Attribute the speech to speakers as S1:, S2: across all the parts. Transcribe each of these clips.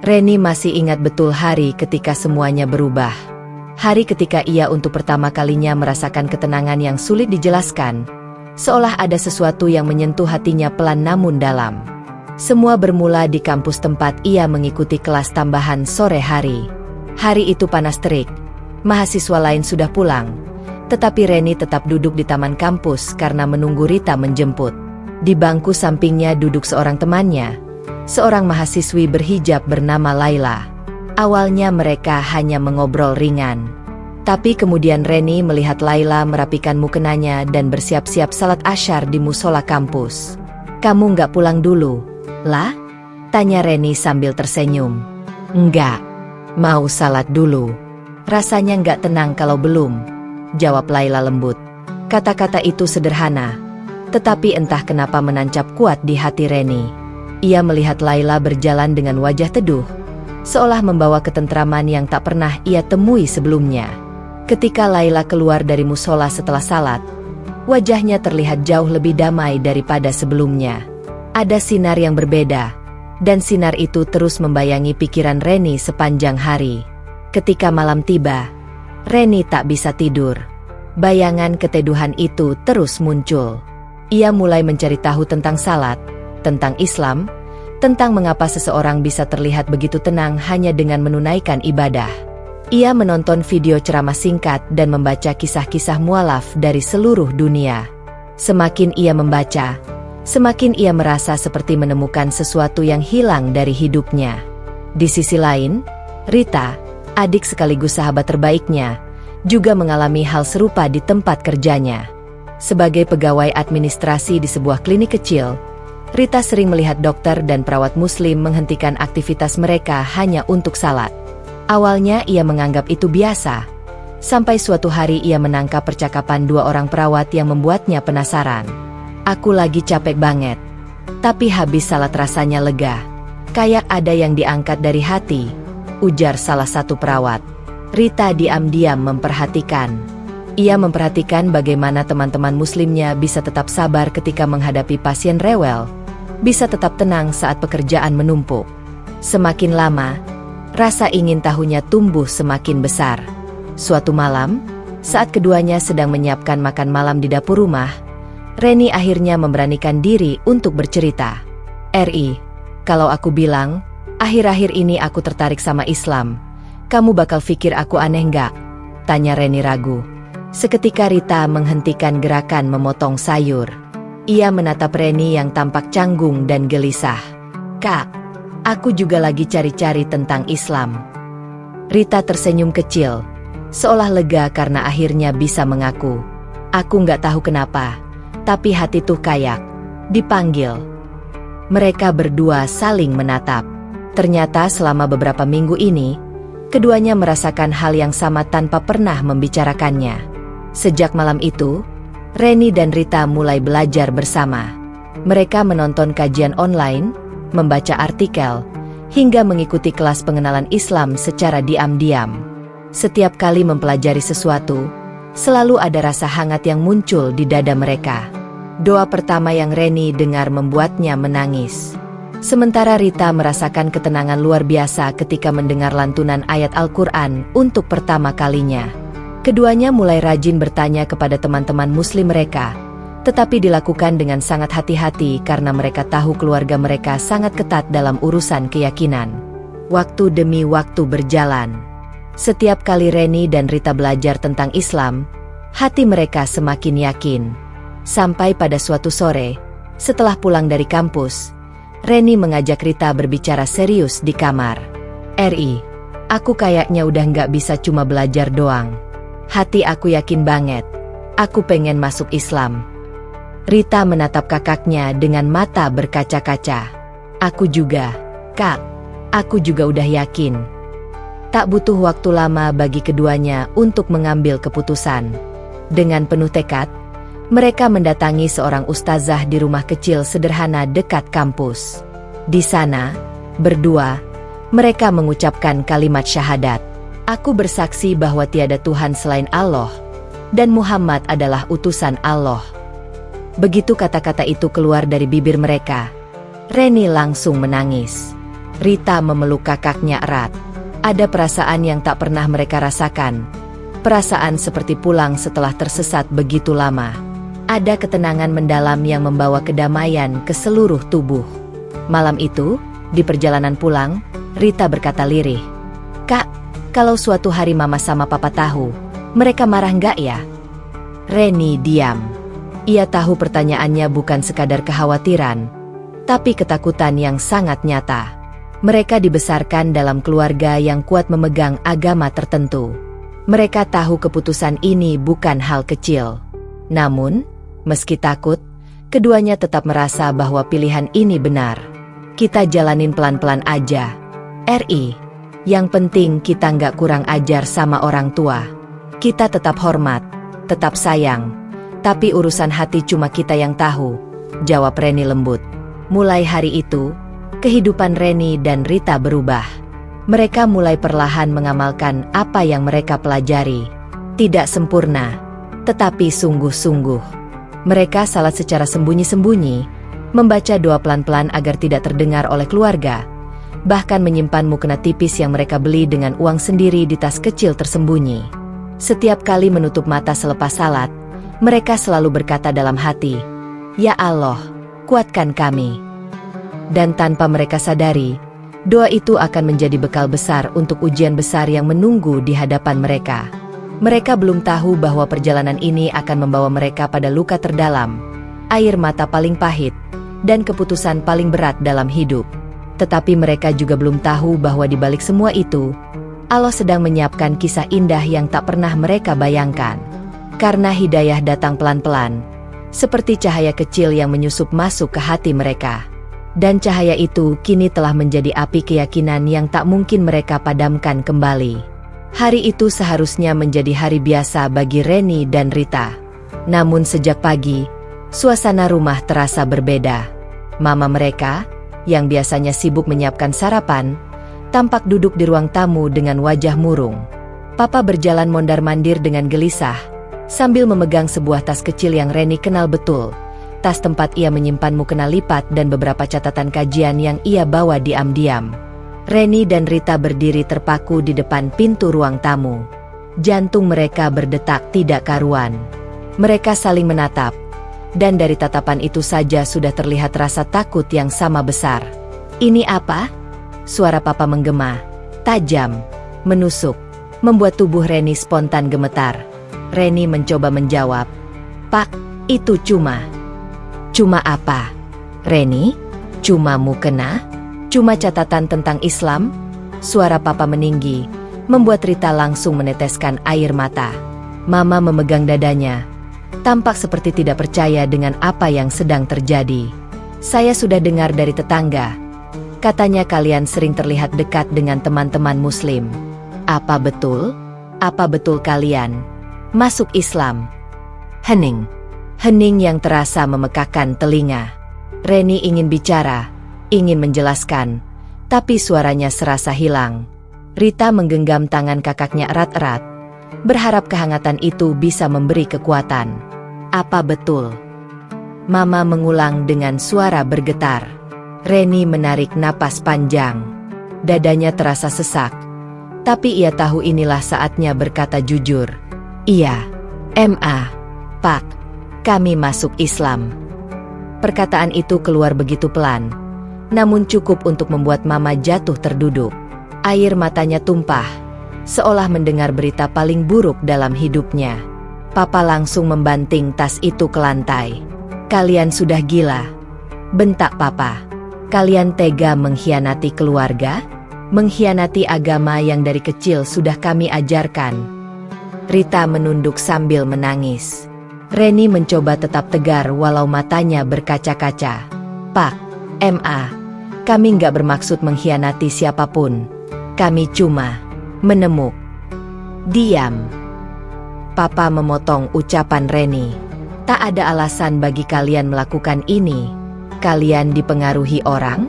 S1: Reni masih ingat betul hari ketika semuanya berubah. Hari ketika ia untuk pertama kalinya merasakan ketenangan yang sulit dijelaskan, seolah ada sesuatu yang menyentuh hatinya pelan namun dalam. Semua bermula di kampus tempat ia mengikuti kelas tambahan sore hari. Hari itu panas terik, mahasiswa lain sudah pulang, tetapi Reni tetap duduk di taman kampus karena menunggu Rita menjemput. Di bangku sampingnya duduk seorang temannya, seorang mahasiswi berhijab bernama Laila. Awalnya mereka hanya mengobrol ringan. Tapi kemudian Reni melihat Laila merapikan mukenanya dan bersiap-siap salat asyar di musola kampus. "Kamu nggak pulang dulu, La?" tanya Reni sambil tersenyum. "Enggak, mau salat dulu. Rasanya nggak tenang kalau belum," jawab Laila lembut. Kata-kata itu sederhana, tetapi entah kenapa menancap kuat di hati Reni. Ia melihat Laila berjalan dengan wajah teduh, seolah membawa ketentraman yang tak pernah ia temui sebelumnya. Ketika Laila keluar dari musola setelah salat, wajahnya terlihat jauh lebih damai daripada sebelumnya. Ada sinar yang berbeda, dan sinar itu terus membayangi pikiran Reni sepanjang hari. Ketika malam tiba, Reni tak bisa tidur. Bayangan keteduhan itu terus muncul. Ia mulai mencari tahu tentang salat, tentang Islam, tentang mengapa seseorang bisa terlihat begitu tenang hanya dengan menunaikan ibadah. Ia menonton video ceramah singkat dan membaca kisah-kisah mualaf dari seluruh dunia. Semakin ia membaca, semakin ia merasa seperti menemukan sesuatu yang hilang dari hidupnya. Di sisi lain, Rita, adik sekaligus sahabat terbaiknya, juga mengalami hal serupa di tempat kerjanya. Sebagai pegawai administrasi di sebuah klinik kecil, Rita sering melihat dokter dan perawat muslim menghentikan aktivitas mereka hanya untuk salat. Awalnya ia menganggap itu biasa, sampai suatu hari ia menangkap percakapan dua orang perawat yang membuatnya penasaran. "Aku lagi capek banget, tapi habis salat rasanya lega. Kayak ada yang diangkat dari hati," ujar salah satu perawat. Rita diam-diam memperhatikan. Ia memperhatikan bagaimana teman-teman muslimnya bisa tetap sabar ketika menghadapi pasien rewel, bisa tetap tenang saat pekerjaan menumpuk. Semakin lama, rasa ingin tahunya tumbuh semakin besar. Suatu malam, saat keduanya sedang menyiapkan makan malam di dapur rumah, Reni akhirnya memberanikan diri untuk bercerita. "Ri, kalau aku bilang, akhir-akhir ini aku tertarik sama Islam, kamu bakal pikir aku aneh nggak?" tanya Reni ragu. Seketika Rita menghentikan gerakan memotong sayur. Ia menatap Reni yang tampak canggung dan gelisah. "Kak, aku juga lagi cari-cari tentang Islam." Rita tersenyum kecil, seolah lega karena akhirnya bisa mengaku. "Aku nggak tahu kenapa, tapi hati tuh kayak dipanggil." Mereka berdua saling menatap. Ternyata selama beberapa minggu ini, keduanya merasakan hal yang sama tanpa pernah membicarakannya. Sejak malam itu, Reni dan Rita mulai belajar bersama. Mereka menonton kajian online, membaca artikel, hingga mengikuti kelas pengenalan Islam secara diam-diam. Setiap kali mempelajari sesuatu, selalu ada rasa hangat yang muncul di dada mereka. Doa pertama yang Reni dengar membuatnya menangis. Sementara Rita merasakan ketenangan luar biasa ketika mendengar lantunan ayat Al-Quran untuk pertama kalinya. Keduanya mulai rajin bertanya kepada teman-teman muslim mereka, tetapi dilakukan dengan sangat hati-hati karena mereka tahu keluarga mereka sangat ketat dalam urusan keyakinan. Waktu demi waktu berjalan. Setiap kali Reni dan Rita belajar tentang Islam, hati mereka semakin yakin. Sampai pada suatu sore, setelah pulang dari kampus, Reni mengajak Rita berbicara serius di kamar. "Ri, aku kayaknya udah nggak bisa cuma belajar doang. Hati aku yakin banget, aku pengen masuk Islam." Rita menatap kakaknya dengan mata berkaca-kaca. "Aku juga, Kak. Aku juga udah yakin." Tak butuh waktu lama bagi keduanya untuk mengambil keputusan. Dengan penuh tekad, mereka mendatangi seorang ustazah di rumah kecil sederhana dekat kampus. Di sana, berdua, mereka mengucapkan kalimat syahadat. Aku bersaksi bahwa tiada Tuhan selain Allah, dan Muhammad adalah utusan Allah. Begitu kata-kata itu keluar dari bibir mereka, Reni langsung menangis. Rita memeluk kakaknya erat. Ada perasaan yang tak pernah mereka rasakan. Perasaan seperti pulang setelah tersesat begitu lama. Ada ketenangan mendalam yang membawa kedamaian ke seluruh tubuh. Malam itu, di perjalanan pulang, Rita berkata lirih, "Kak, kalau suatu hari Mama sama Papa tahu, mereka marah nggak ya?" Reni diam. Ia tahu pertanyaannya bukan sekadar kekhawatiran, tapi ketakutan yang sangat nyata. Mereka dibesarkan dalam keluarga yang kuat memegang agama tertentu. Mereka tahu keputusan ini bukan hal kecil. Namun, meski takut, keduanya tetap merasa bahwa pilihan ini benar. Kita jalanin pelan-pelan aja. RI, yang penting kita nggak kurang ajar sama orang tua. Kita tetap hormat, tetap sayang. Tapi urusan hati cuma kita yang tahu, jawab Reni lembut. Mulai hari itu, kehidupan Reni dan Rita berubah. Mereka mulai perlahan mengamalkan apa yang mereka pelajari. Tidak sempurna, tetapi sungguh-sungguh. Mereka salat secara sembunyi-sembunyi, membaca doa pelan-pelan agar tidak terdengar oleh keluarga, bahkan menyimpan mukena tipis yang mereka beli dengan uang sendiri di tas kecil tersembunyi. Setiap kali menutup mata selepas salat, mereka selalu berkata dalam hati, "Ya Allah, kuatkan kami." Dan tanpa mereka sadari, doa itu akan menjadi bekal besar untuk ujian besar yang menunggu di hadapan mereka. Mereka belum tahu bahwa perjalanan ini akan membawa mereka pada luka terdalam, air mata paling pahit, dan keputusan paling berat dalam hidup. Tetapi mereka juga belum tahu bahwa di balik semua itu, Allah sedang menyiapkan kisah indah yang tak pernah mereka bayangkan. Karena hidayah datang pelan-pelan, seperti cahaya kecil yang menyusup masuk ke hati mereka. Dan cahaya itu kini telah menjadi api keyakinan yang tak mungkin mereka padamkan kembali. Hari itu seharusnya menjadi hari biasa bagi Reni dan Rita. Namun sejak pagi, suasana rumah terasa berbeda. Mama mereka, yang biasanya sibuk menyiapkan sarapan, tampak duduk di ruang tamu dengan wajah murung. Papa berjalan mondar-mandir dengan gelisah, sambil memegang sebuah tas kecil yang Reni kenal betul. Tas tempat ia menyimpan mukena lipat dan beberapa catatan kajian yang ia bawa diam-diam. Reni dan Rita berdiri terpaku di depan pintu ruang tamu. Jantung mereka berdetak tidak karuan. Mereka saling menatap, dan dari tatapan itu saja sudah terlihat rasa takut yang sama besar. "Ini apa?" Suara Papa menggema, tajam, menusuk, membuat tubuh Reni spontan gemetar. Reni mencoba menjawab, "Pak, itu cuma..." "Cuma apa, Reni? Cuma mukena? Cuma catatan tentang Islam?" Suara Papa meninggi, membuat Rita langsung meneteskan air mata. Mama memegang dadanya, tampak seperti tidak percaya dengan apa yang sedang terjadi. "Saya sudah dengar dari tetangga. Katanya kalian sering terlihat dekat dengan teman-teman Muslim. Apa betul? Apa betul kalian masuk Islam?" Hening. Hening yang terasa memekakkan telinga. Reni ingin bicara, ingin menjelaskan, tapi suaranya serasa hilang. Rita menggenggam tangan kakaknya erat-erat, berharap kehangatan itu bisa memberi kekuatan. "Apa betul?" Mama mengulang dengan suara bergetar. Reni menarik napas panjang. Dadanya terasa sesak, tapi ia tahu inilah saatnya berkata jujur. "Iya, Pak. Kami masuk Islam." Perkataan itu keluar begitu pelan, namun cukup untuk membuat Mama jatuh terduduk. Air matanya tumpah, seolah mendengar berita paling buruk dalam hidupnya. Papa langsung membanting tas itu ke lantai. "Kalian sudah gila," bentak Papa. "Kalian tega mengkhianati keluarga, mengkhianati agama yang dari kecil sudah kami ajarkan." Rita menunduk sambil menangis. Reni mencoba tetap tegar walau matanya berkaca-kaca. "Pak, kami nggak bermaksud mengkhianati siapapun. Kami cuma menemuk." "Diam. Papa memotong ucapan Reni. Tak ada alasan bagi kalian melakukan ini. Kalian dipengaruhi orang?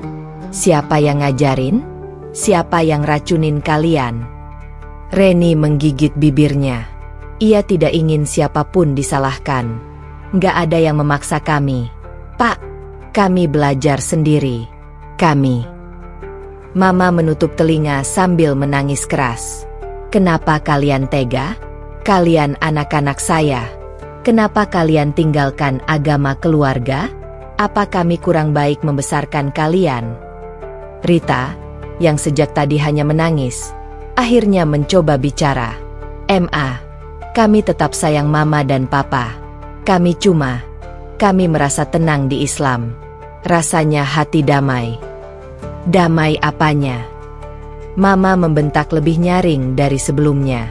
S1: Siapa yang ngajarin? Siapa yang racunin kalian? Reni menggigit bibirnya. Ia tidak ingin siapapun disalahkan. Nggak ada yang memaksa kami. Pak, kami belajar sendiri. Kami. Mama menutup telinga sambil menangis keras. Kenapa kalian tega? Kalian anak-anak saya. Kenapa kalian tinggalkan agama keluarga? Apa kami kurang baik membesarkan kalian? Rita, yang sejak tadi hanya menangis, akhirnya mencoba bicara. Ma, kami tetap sayang mama dan papa. Kami merasa tenang di Islam. Rasanya hati damai. Damai apanya? Mama membentak lebih nyaring dari sebelumnya.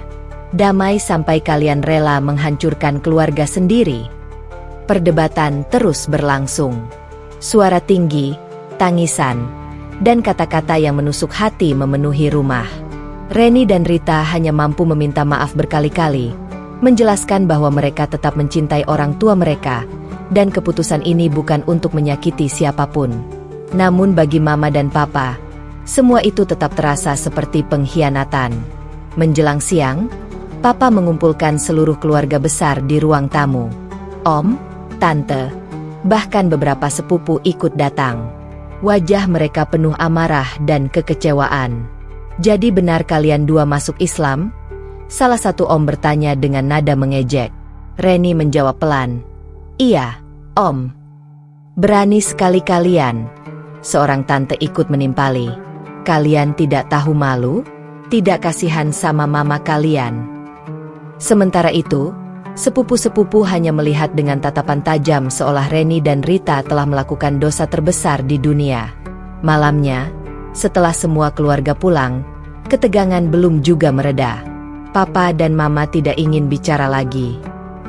S1: Damai sampai kalian rela menghancurkan keluarga sendiri. Perdebatan terus berlangsung. Suara tinggi, tangisan, dan kata-kata yang menusuk hati memenuhi rumah. Reni dan Rita hanya mampu meminta maaf berkali-kali, menjelaskan bahwa mereka tetap mencintai orang tua mereka, dan keputusan ini bukan untuk menyakiti siapapun. Namun bagi mama dan papa, semua itu tetap terasa seperti pengkhianatan. Menjelang siang, papa mengumpulkan seluruh keluarga besar di ruang tamu. Om, tante, bahkan beberapa sepupu ikut datang. Wajah mereka penuh amarah dan kekecewaan. Jadi benar kalian dua masuk Islam? Salah satu om bertanya dengan nada mengejek. Reni menjawab pelan. Iya, om. Berani sekali kalian. Seorang tante ikut menimpali. Kalian tidak tahu malu? Tidak kasihan sama mama kalian? Sementara itu, sepupu-sepupu hanya melihat dengan tatapan tajam seolah Reni dan Rita telah melakukan dosa terbesar di dunia. Malamnya, setelah semua keluarga pulang, ketegangan belum juga mereda. Papa dan mama tidak ingin bicara lagi.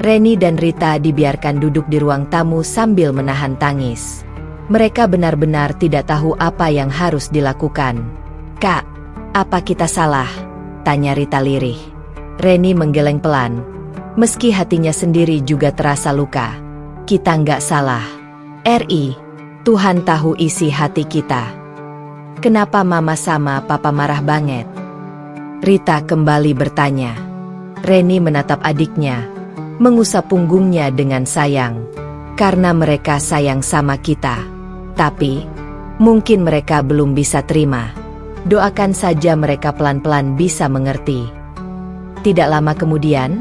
S1: Reni dan Rita dibiarkan duduk di ruang tamu sambil menahan tangis. Mereka benar-benar tidak tahu apa yang harus dilakukan. Kak, apa kita salah? Tanya Rita lirih. Reni menggeleng pelan. Meski hatinya sendiri juga terasa luka. Kita nggak salah. RI, Tuhan tahu isi hati kita. Kenapa mama sama papa marah banget? Rita kembali bertanya. Reni menatap adiknya, mengusap punggungnya dengan sayang. Karena mereka sayang sama kita. Tapi, mungkin mereka belum bisa terima. Doakan saja mereka pelan-pelan bisa mengerti. Tidak lama kemudian,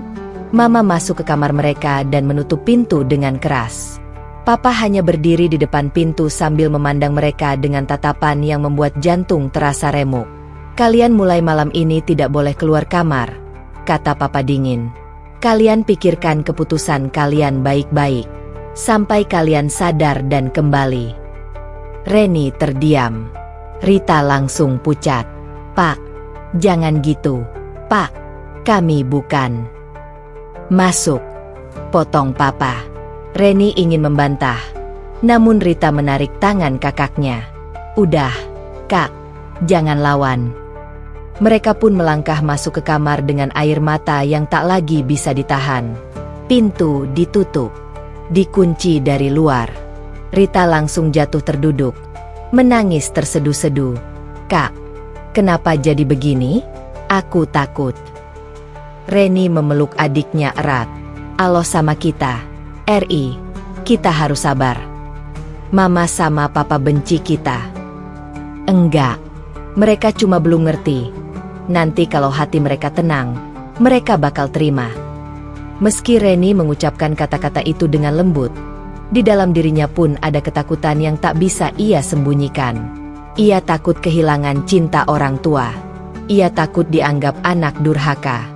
S1: mama masuk ke kamar mereka dan menutup pintu dengan keras. Papa hanya berdiri di depan pintu sambil memandang mereka dengan tatapan yang membuat jantung terasa remuk. Kalian mulai malam ini tidak boleh keluar kamar, kata papa dingin. Kalian pikirkan keputusan kalian baik-baik, sampai kalian sadar dan kembali. Reni terdiam. Rita langsung pucat. Pak, jangan gitu. Pak, kami bukan. Masuk, potong papa. Reni ingin membantah, namun Rita menarik tangan kakaknya. Udah, kak, jangan lawan. Mereka pun melangkah masuk ke kamar dengan air mata yang tak lagi bisa ditahan. Pintu ditutup, dikunci dari luar. Rita langsung jatuh terduduk, menangis terseduh-seduh. Kak, kenapa jadi begini? Aku takut. Reni memeluk adiknya erat. Allah sama kita. RI, kita harus sabar. Mama sama papa benci kita. Enggak, mereka cuma belum ngerti. Nanti kalau hati mereka tenang, mereka bakal terima. Meski Reni mengucapkan kata-kata itu dengan lembut, di dalam dirinya pun ada ketakutan yang tak bisa ia sembunyikan. Ia takut kehilangan cinta orang tua. Ia takut dianggap anak durhaka.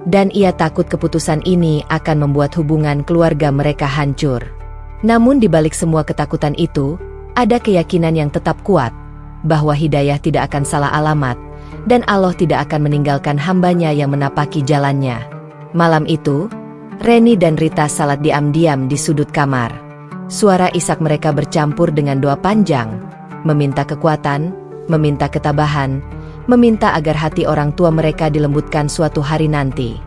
S1: Dan ia takut keputusan ini akan membuat hubungan keluarga mereka hancur. Namun di balik semua ketakutan itu, ada keyakinan yang tetap kuat, bahwa hidayah tidak akan salah alamat, dan Allah tidak akan meninggalkan hambanya yang menapaki jalannya. Malam itu, Reni dan Rita salat diam-diam di sudut kamar. Suara isak mereka bercampur dengan doa panjang, meminta kekuatan, meminta ketabahan, meminta agar hati orang tua mereka dilembutkan suatu hari nanti.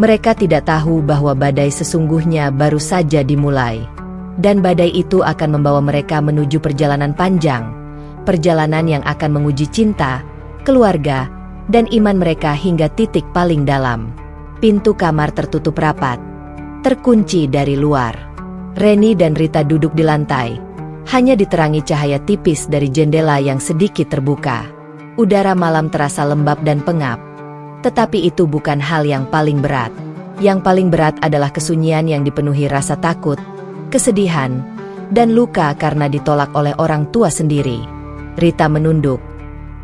S1: Mereka tidak tahu bahwa badai sesungguhnya baru saja dimulai. Dan badai itu akan membawa mereka menuju perjalanan panjang. Perjalanan yang akan menguji cinta, keluarga, dan iman mereka hingga titik paling dalam. Pintu kamar tertutup rapat, terkunci dari luar. Reni dan Rita duduk di lantai, hanya diterangi cahaya tipis dari jendela yang sedikit terbuka. Udara malam terasa lembab dan pengap. Tetapi itu bukan hal yang paling berat. Yang paling berat adalah kesunyian yang dipenuhi rasa takut, kesedihan, dan luka karena ditolak oleh orang tua sendiri. Rita menunduk.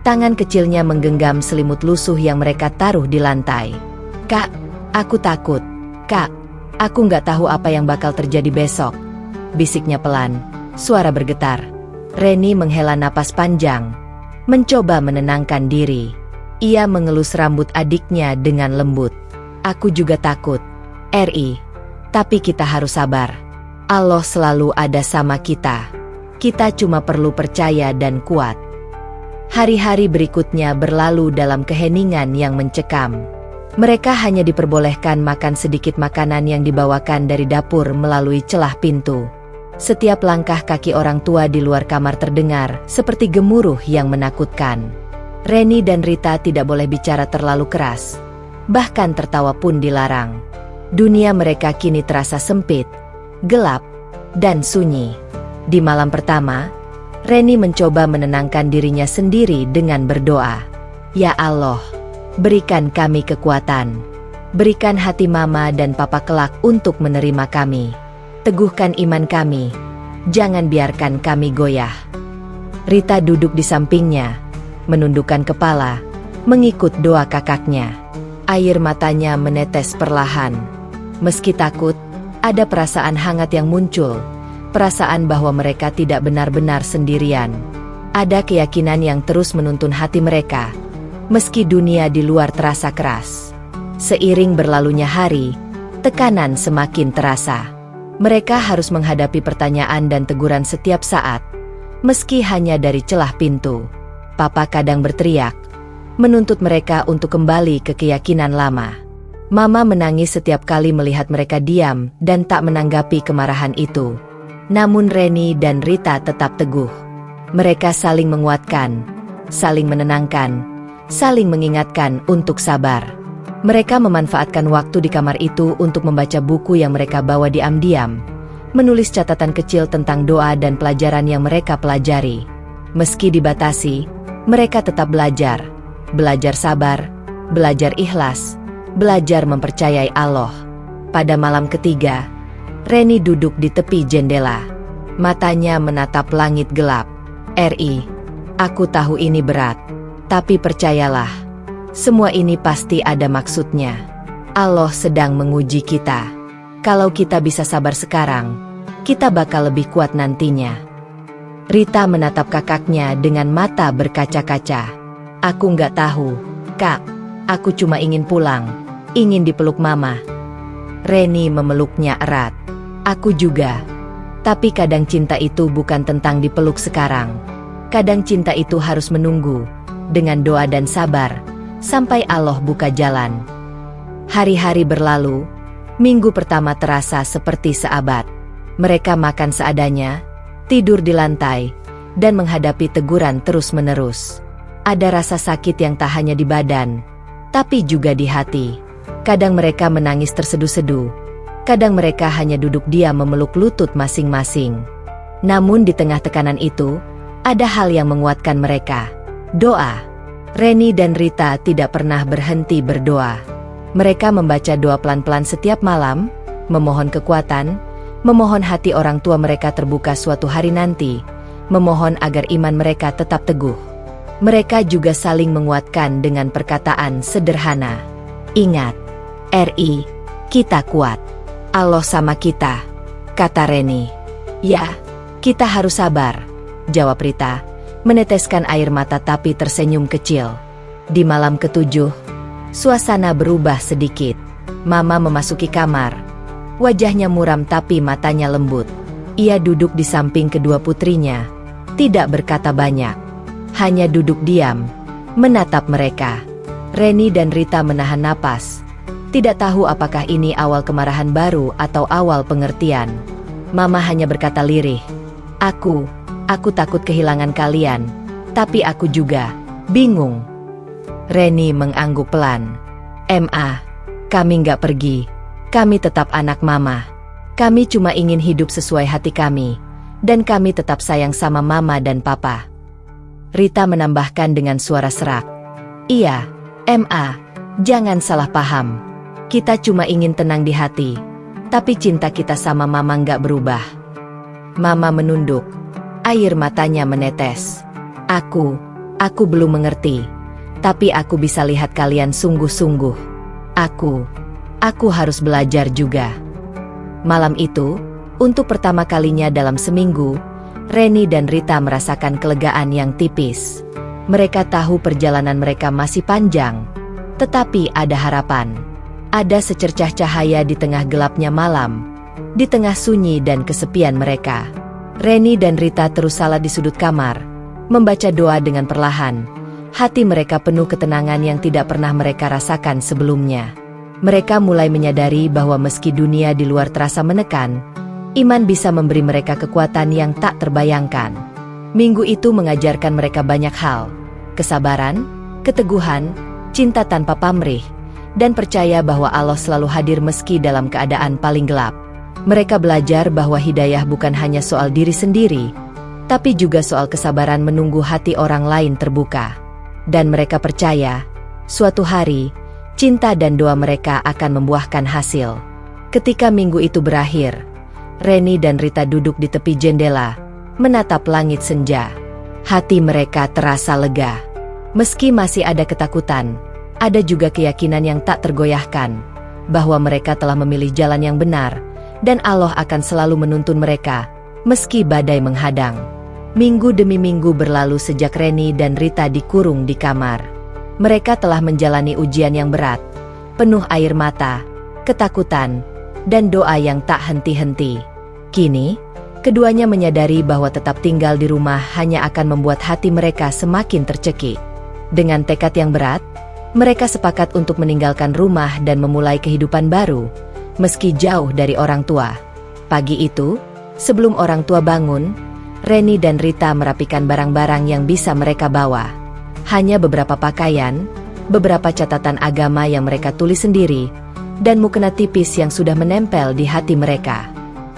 S1: Tangan kecilnya menggenggam selimut lusuh yang mereka taruh di lantai. "Kak, aku takut. Kak, aku nggak tahu apa yang bakal terjadi besok," bisiknya pelan. Suara bergetar. Reni menghela napas panjang, mencoba menenangkan diri. Ia mengelus rambut adiknya dengan lembut. "Aku juga takut, Ri. Tapi kita harus sabar. Allah selalu ada sama kita. Kita cuma perlu percaya dan kuat." Hari-hari berikutnya berlalu dalam keheningan yang mencekam. Mereka hanya diperbolehkan makan sedikit makanan yang dibawakan dari dapur melalui celah pintu. Setiap langkah kaki orang tua di luar kamar terdengar seperti gemuruh yang menakutkan. Reni dan Rita tidak boleh bicara terlalu keras. Bahkan tertawa pun dilarang. Dunia mereka kini terasa sempit, gelap, dan sunyi. Di malam pertama, Reni mencoba menenangkan dirinya sendiri dengan berdoa. "Ya Allah, berikan kami kekuatan. Berikan hati mama dan papa kelak untuk menerima kami. Teguhkan iman kami. Jangan biarkan kami goyah." Rita duduk di sampingnya, menundukkan kepala, mengikut doa kakaknya. Air matanya menetes perlahan. Meski takut, ada perasaan hangat yang muncul. Perasaan bahwa mereka tidak benar-benar sendirian. Ada keyakinan yang terus menuntun hati mereka, meski dunia di luar terasa keras. Seiring berlalunya hari, tekanan semakin terasa. Mereka harus menghadapi pertanyaan dan teguran setiap saat, meski hanya dari celah pintu. Papa kadang berteriak, menuntut mereka untuk kembali ke keyakinan lama. Mama menangis setiap kali melihat mereka diam dan tak menanggapi kemarahan itu. Namun Reni dan Rita tetap teguh. Mereka saling menguatkan, saling menenangkan, saling mengingatkan untuk sabar. Mereka memanfaatkan waktu di kamar itu untuk membaca buku yang mereka bawa diam-diam, menulis catatan kecil tentang doa dan pelajaran yang mereka pelajari. Meski dibatasi, mereka tetap belajar. Belajar sabar, belajar ikhlas, belajar mempercayai Allah. Pada malam ketiga, Reni duduk di tepi jendela. Matanya menatap langit gelap. "Ri, aku tahu ini berat. Tapi percayalah, semua ini pasti ada maksudnya. Allah sedang menguji kita. Kalau kita bisa sabar sekarang, kita bakal lebih kuat nantinya." Rita menatap kakaknya dengan mata berkaca-kaca. "Aku nggak tahu, Kak. Aku cuma ingin pulang, ingin dipeluk mama." Reni memeluknya erat. "Aku juga. Tapi kadang cinta itu bukan tentang dipeluk sekarang. Kadang cinta itu harus menunggu, dengan doa dan sabar, sampai Allah buka jalan." Hari-hari berlalu. Minggu pertama terasa seperti seabad. Mereka makan seadanya, tidur di lantai, dan menghadapi teguran terus-menerus. Ada rasa sakit yang tak hanya di badan, tapi juga di hati. Kadang mereka menangis terseduh-seduh. Kadang mereka hanya duduk diam memeluk lutut masing-masing. Namun di tengah tekanan itu, ada hal yang menguatkan mereka. Doa. Reni dan Rita tidak pernah berhenti berdoa. Mereka membaca doa pelan-pelan setiap malam, memohon kekuatan, memohon hati orang tua mereka terbuka suatu hari nanti, memohon agar iman mereka tetap teguh. Mereka juga saling menguatkan dengan perkataan sederhana. "Ingat, Ri, kita kuat. Allah sama kita," kata Reni. "Ya, kita harus sabar," jawab Rita, meneteskan air mata tapi tersenyum kecil. Di malam ketujuh, suasana berubah sedikit. Mama memasuki kamar. Wajahnya muram tapi matanya lembut. Ia duduk di samping kedua putrinya, tidak berkata banyak. Hanya duduk diam, menatap mereka. Reni dan Rita menahan napas. Tidak tahu apakah ini awal kemarahan baru atau awal pengertian. Mama hanya berkata lirih, Aku takut kehilangan kalian, tapi aku juga bingung. Reni mengangguk pelan. Ma, kami nggak pergi. Kami tetap anak mama. Kami cuma ingin hidup sesuai hati kami. Dan kami tetap sayang sama mama dan papa. Rita menambahkan dengan suara serak. Iya, Ma, jangan salah paham. Kita cuma ingin tenang di hati. Tapi cinta kita sama mama nggak berubah. Mama menunduk. Air matanya menetes. Aku belum mengerti. Tapi aku bisa lihat kalian sungguh-sungguh. Aku harus belajar juga. Malam itu, untuk pertama kalinya dalam seminggu, Reni dan Rita merasakan kelegaan yang tipis. Mereka tahu perjalanan mereka masih panjang. Tetapi ada harapan. Ada secercah cahaya di tengah gelapnya malam. Di tengah sunyi dan kesepian mereka. Reni dan Rita terus salat di sudut kamar, membaca doa dengan perlahan. Hati mereka penuh ketenangan yang tidak pernah mereka rasakan sebelumnya. Mereka mulai menyadari bahwa meski dunia di luar terasa menekan, iman bisa memberi mereka kekuatan yang tak terbayangkan. Minggu itu mengajarkan mereka banyak hal. Kesabaran, keteguhan, cinta tanpa pamrih, dan percaya bahwa Allah selalu hadir meski dalam keadaan paling gelap. Mereka belajar bahwa hidayah bukan hanya soal diri sendiri, tapi juga soal kesabaran menunggu hati orang lain terbuka. Dan mereka percaya, suatu hari, cinta dan doa mereka akan membuahkan hasil. Ketika minggu itu berakhir, Reni dan Rita duduk di tepi jendela, menatap langit senja. Hati mereka terasa lega. Meski masih ada ketakutan, ada juga keyakinan yang tak tergoyahkan, bahwa mereka telah memilih jalan yang benar, dan Allah akan selalu menuntun mereka, meski badai menghadang. Minggu demi minggu berlalu sejak Reni dan Rita dikurung di kamar. Mereka telah menjalani ujian yang berat, penuh air mata, ketakutan, dan doa yang tak henti-henti. Kini, keduanya menyadari bahwa tetap tinggal di rumah hanya akan membuat hati mereka semakin tercekik. Dengan tekad yang berat, mereka sepakat untuk meninggalkan rumah dan memulai kehidupan baru, meski jauh dari orang tua. Pagi itu, sebelum orang tua bangun, Reni dan Rita merapikan barang-barang yang bisa mereka bawa. Hanya beberapa pakaian, beberapa catatan agama yang mereka tulis sendiri, dan mukena tipis yang sudah menempel di hati mereka.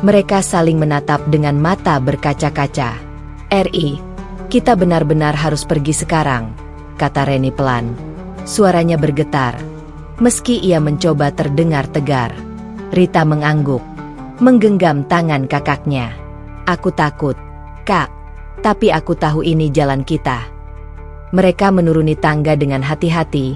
S1: Mereka saling menatap dengan mata berkaca-kaca. "Ri, kita benar-benar harus pergi sekarang," kata Reni pelan. Suaranya bergetar, meski ia mencoba terdengar tegar. Rita mengangguk, menggenggam tangan kakaknya. "Aku takut, Kak, tapi aku tahu ini jalan kita." Mereka menuruni tangga dengan hati-hati,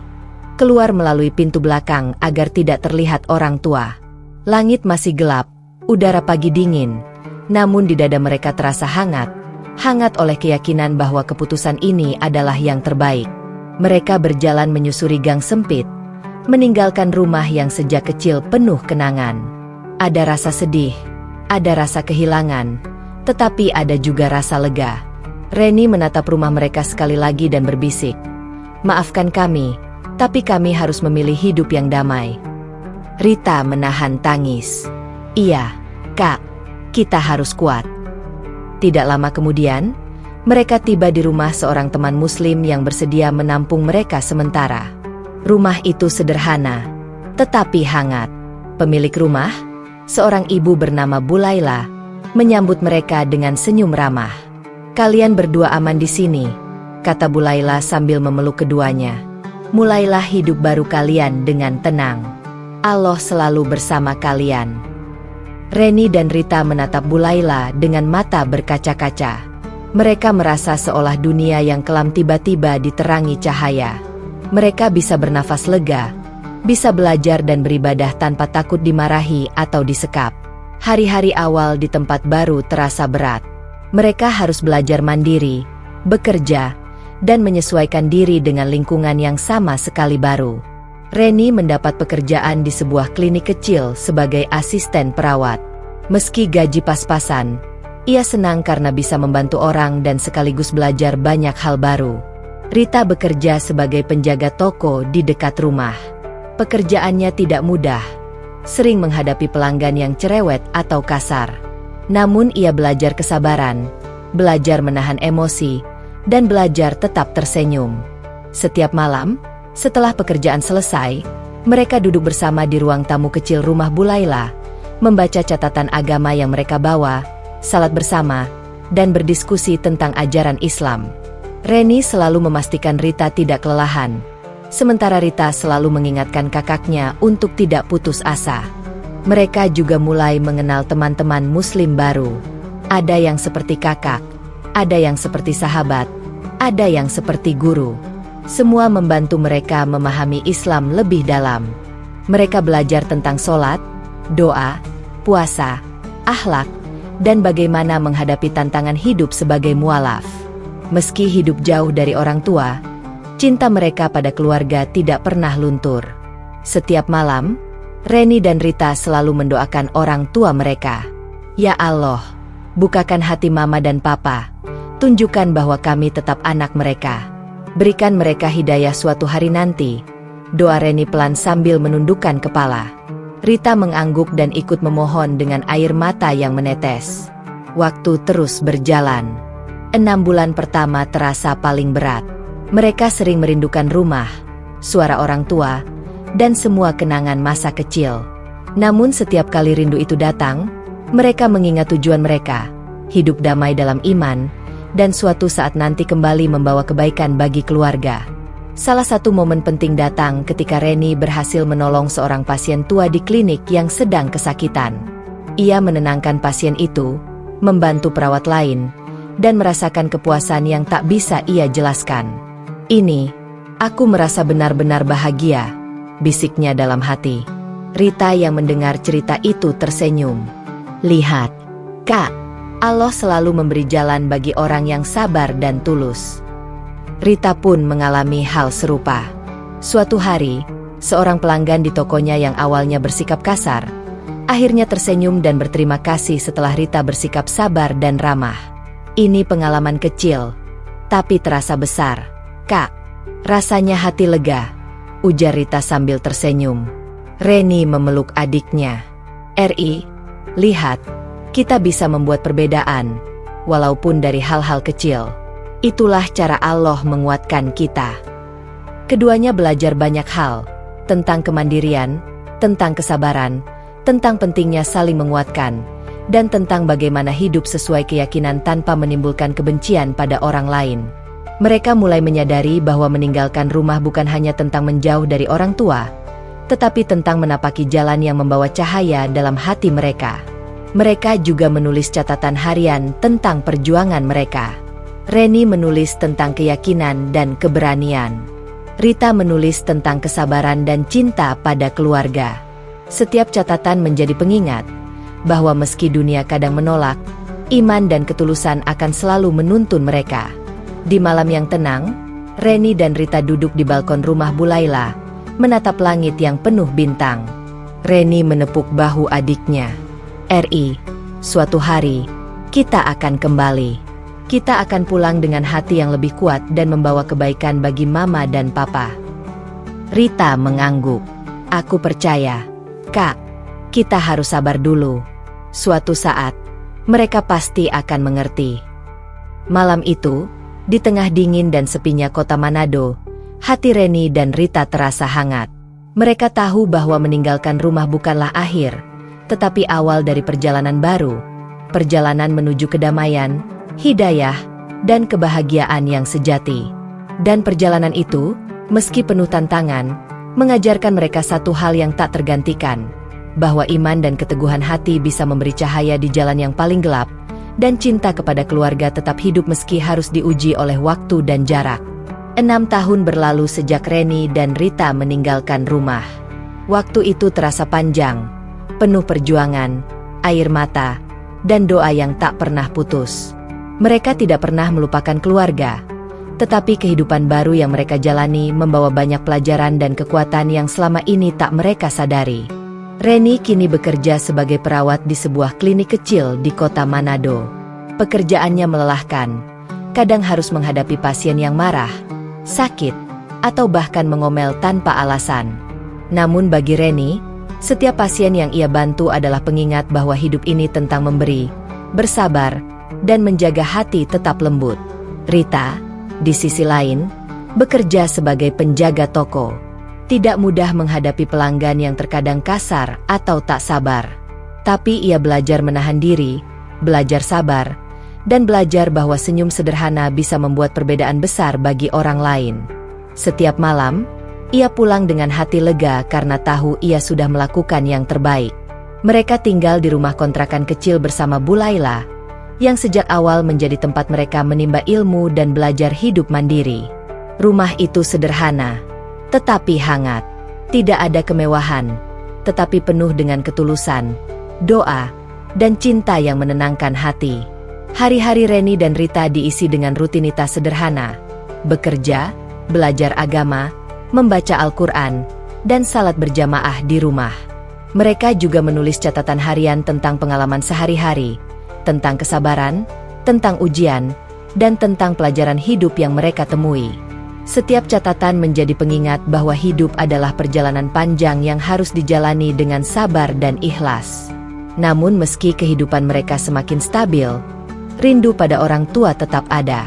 S1: keluar melalui pintu belakang agar tidak terlihat orang tua. Langit masih gelap, udara pagi dingin, namun di dada mereka terasa hangat oleh keyakinan bahwa keputusan ini adalah yang terbaik. Mereka berjalan menyusuri gang sempit, meninggalkan rumah yang sejak kecil penuh kenangan. Ada rasa sedih, ada rasa kehilangan, tetapi ada juga rasa lega. Reni menatap rumah mereka sekali lagi dan berbisik, "Maafkan kami, tapi kami harus memilih hidup yang damai." Rita menahan tangis. "Iya, Kak, kita harus kuat." Tidak lama kemudian, mereka tiba di rumah seorang teman muslim yang bersedia menampung mereka sementara. Rumah itu sederhana, tetapi hangat. Pemilik rumah, seorang ibu bernama Bulaila, menyambut mereka dengan senyum ramah. "Kalian berdua aman di sini," kata Bulaila sambil memeluk keduanya. "Mulailah hidup baru kalian dengan tenang. Allah selalu bersama kalian." Reni dan Rita menatap Bulaila dengan mata berkaca-kaca. Mereka merasa seolah dunia yang kelam tiba-tiba diterangi cahaya. Mereka bisa bernafas lega, bisa belajar dan beribadah tanpa takut dimarahi atau disekap. Hari-hari awal di tempat baru terasa berat. Mereka harus belajar mandiri, bekerja, dan menyesuaikan diri dengan lingkungan yang sama sekali baru. Reni mendapat pekerjaan di sebuah klinik kecil sebagai asisten perawat. Meski gaji pas-pasan, ia senang karena bisa membantu orang dan sekaligus belajar banyak hal baru. Rita bekerja sebagai penjaga toko di dekat rumah. Pekerjaannya tidak mudah, sering menghadapi pelanggan yang cerewet atau kasar. Namun ia belajar kesabaran, belajar menahan emosi, dan belajar tetap tersenyum. Setiap malam, setelah pekerjaan selesai, mereka duduk bersama di ruang tamu kecil rumah Bu Laila, membaca catatan agama yang mereka bawa, salat bersama, dan berdiskusi tentang ajaran Islam. Reni selalu memastikan Rita tidak kelelahan, sementara Rita selalu mengingatkan kakaknya untuk tidak putus asa. Mereka juga mulai mengenal teman-teman Muslim baru. Ada yang seperti kakak, ada yang seperti sahabat, ada yang seperti guru. Semua membantu mereka memahami Islam lebih dalam. Mereka belajar tentang sholat, doa, puasa, akhlak, dan bagaimana menghadapi tantangan hidup sebagai mualaf. Meski hidup jauh dari orang tua, cinta mereka pada keluarga tidak pernah luntur. Setiap malam, Reni dan Rita selalu mendoakan orang tua mereka. Ya Allah, bukakan hati mama dan papa, tunjukkan bahwa kami tetap anak mereka. Berikan mereka hidayah suatu hari nanti. Doa Reni pelan sambil menundukkan kepala. Rita mengangguk dan ikut memohon dengan air mata yang menetes. Waktu terus berjalan. 6 bulan pertama terasa paling berat. Mereka sering merindukan rumah, suara orang tua, dan semua kenangan masa kecil. Namun setiap kali rindu itu datang, mereka mengingat tujuan mereka, hidup damai dalam iman, dan suatu saat nanti kembali membawa kebaikan bagi keluarga. Salah satu momen penting datang ketika Reni berhasil menolong seorang pasien tua di klinik yang sedang kesakitan. Ia menenangkan pasien itu, membantu perawat lain, dan merasakan kepuasan yang tak bisa ia jelaskan. "Ini, aku merasa benar-benar bahagia," bisiknya dalam hati. Rita yang mendengar cerita itu tersenyum. "Lihat, Kak, Allah selalu memberi jalan bagi orang yang sabar dan tulus." Rita pun mengalami hal serupa. Suatu hari, seorang pelanggan di tokonya yang awalnya bersikap kasar, akhirnya tersenyum dan berterima kasih setelah Rita bersikap sabar dan ramah. "Ini pengalaman kecil, tapi terasa besar, Kak. Rasanya hati lega," ujar Rita sambil tersenyum. Reni memeluk adiknya. "Ri, lihat, kita bisa membuat perbedaan, walaupun dari hal-hal kecil. Itulah cara Allah menguatkan kita." Keduanya belajar banyak hal, tentang kemandirian, tentang kesabaran, tentang pentingnya saling menguatkan, dan tentang bagaimana hidup sesuai keyakinan tanpa menimbulkan kebencian pada orang lain. Mereka mulai menyadari bahwa meninggalkan rumah bukan hanya tentang menjauh dari orang tua, tetapi tentang menapaki jalan yang membawa cahaya dalam hati mereka. Mereka juga menulis catatan harian tentang perjuangan mereka. Reni menulis tentang keyakinan dan keberanian. Rita menulis tentang kesabaran dan cinta pada keluarga. Setiap catatan menjadi pengingat bahwa meski dunia kadang menolak, iman dan ketulusan akan selalu menuntun mereka. Di malam yang tenang, Reni dan Rita duduk di balkon rumah Bu Laila, menatap langit yang penuh bintang. Reni menepuk bahu adiknya. "Ri, suatu hari, kita akan kembali. Kita akan pulang dengan hati yang lebih kuat dan membawa kebaikan bagi mama dan papa." Rita mengangguk. "Aku percaya, Kak. Kita harus sabar dulu. Suatu saat, mereka pasti akan mengerti." Malam itu, di tengah dingin dan sepinya kota Manado, hati Reni dan Rita terasa hangat. Mereka tahu bahwa meninggalkan rumah bukanlah akhir, tetapi awal dari perjalanan baru. Perjalanan menuju kedamaian, hidayah, dan kebahagiaan yang sejati. Dan perjalanan itu, meski penuh tantangan, mengajarkan mereka satu hal yang tak tergantikan, bahwa iman dan keteguhan hati bisa memberi cahaya di jalan yang paling gelap, dan cinta kepada keluarga tetap hidup meski harus diuji oleh waktu dan jarak. 6 tahun berlalu sejak Reni dan Rita meninggalkan rumah. Waktu itu terasa panjang, penuh perjuangan, air mata, dan doa yang tak pernah putus. Mereka tidak pernah melupakan keluarga, tetapi kehidupan baru yang mereka jalani membawa banyak pelajaran dan kekuatan yang selama ini tak mereka sadari. Reni kini bekerja sebagai perawat di sebuah klinik kecil di kota Manado. Pekerjaannya melelahkan, kadang harus menghadapi pasien yang marah, sakit, atau bahkan mengomel tanpa alasan. Namun bagi Reni, setiap pasien yang ia bantu adalah pengingat bahwa hidup ini tentang memberi, bersabar, dan menjaga hati tetap lembut. Rita, di sisi lain, bekerja sebagai penjaga toko. Tidak mudah menghadapi pelanggan yang terkadang kasar atau tak sabar. Tapi ia belajar menahan diri, belajar sabar, dan belajar bahwa senyum sederhana bisa membuat perbedaan besar bagi orang lain. Setiap malam, ia pulang dengan hati lega karena tahu ia sudah melakukan yang terbaik. Mereka tinggal di rumah kontrakan kecil bersama Bu Laila, yang sejak awal menjadi tempat mereka menimba ilmu dan belajar hidup mandiri. Rumah itu sederhana, tetapi hangat. Tidak ada kemewahan, tetapi penuh dengan ketulusan, doa, dan cinta yang menenangkan hati. Hari-hari Reni dan Rita diisi dengan rutinitas sederhana, bekerja, belajar agama, membaca Al-Quran, dan salat berjamaah di rumah. Mereka juga menulis catatan harian tentang pengalaman sehari-hari, tentang kesabaran, tentang ujian, dan tentang pelajaran hidup yang mereka temui. Setiap catatan menjadi pengingat bahwa hidup adalah perjalanan panjang yang harus dijalani dengan sabar dan ikhlas. Namun meski kehidupan mereka semakin stabil, rindu pada orang tua tetap ada.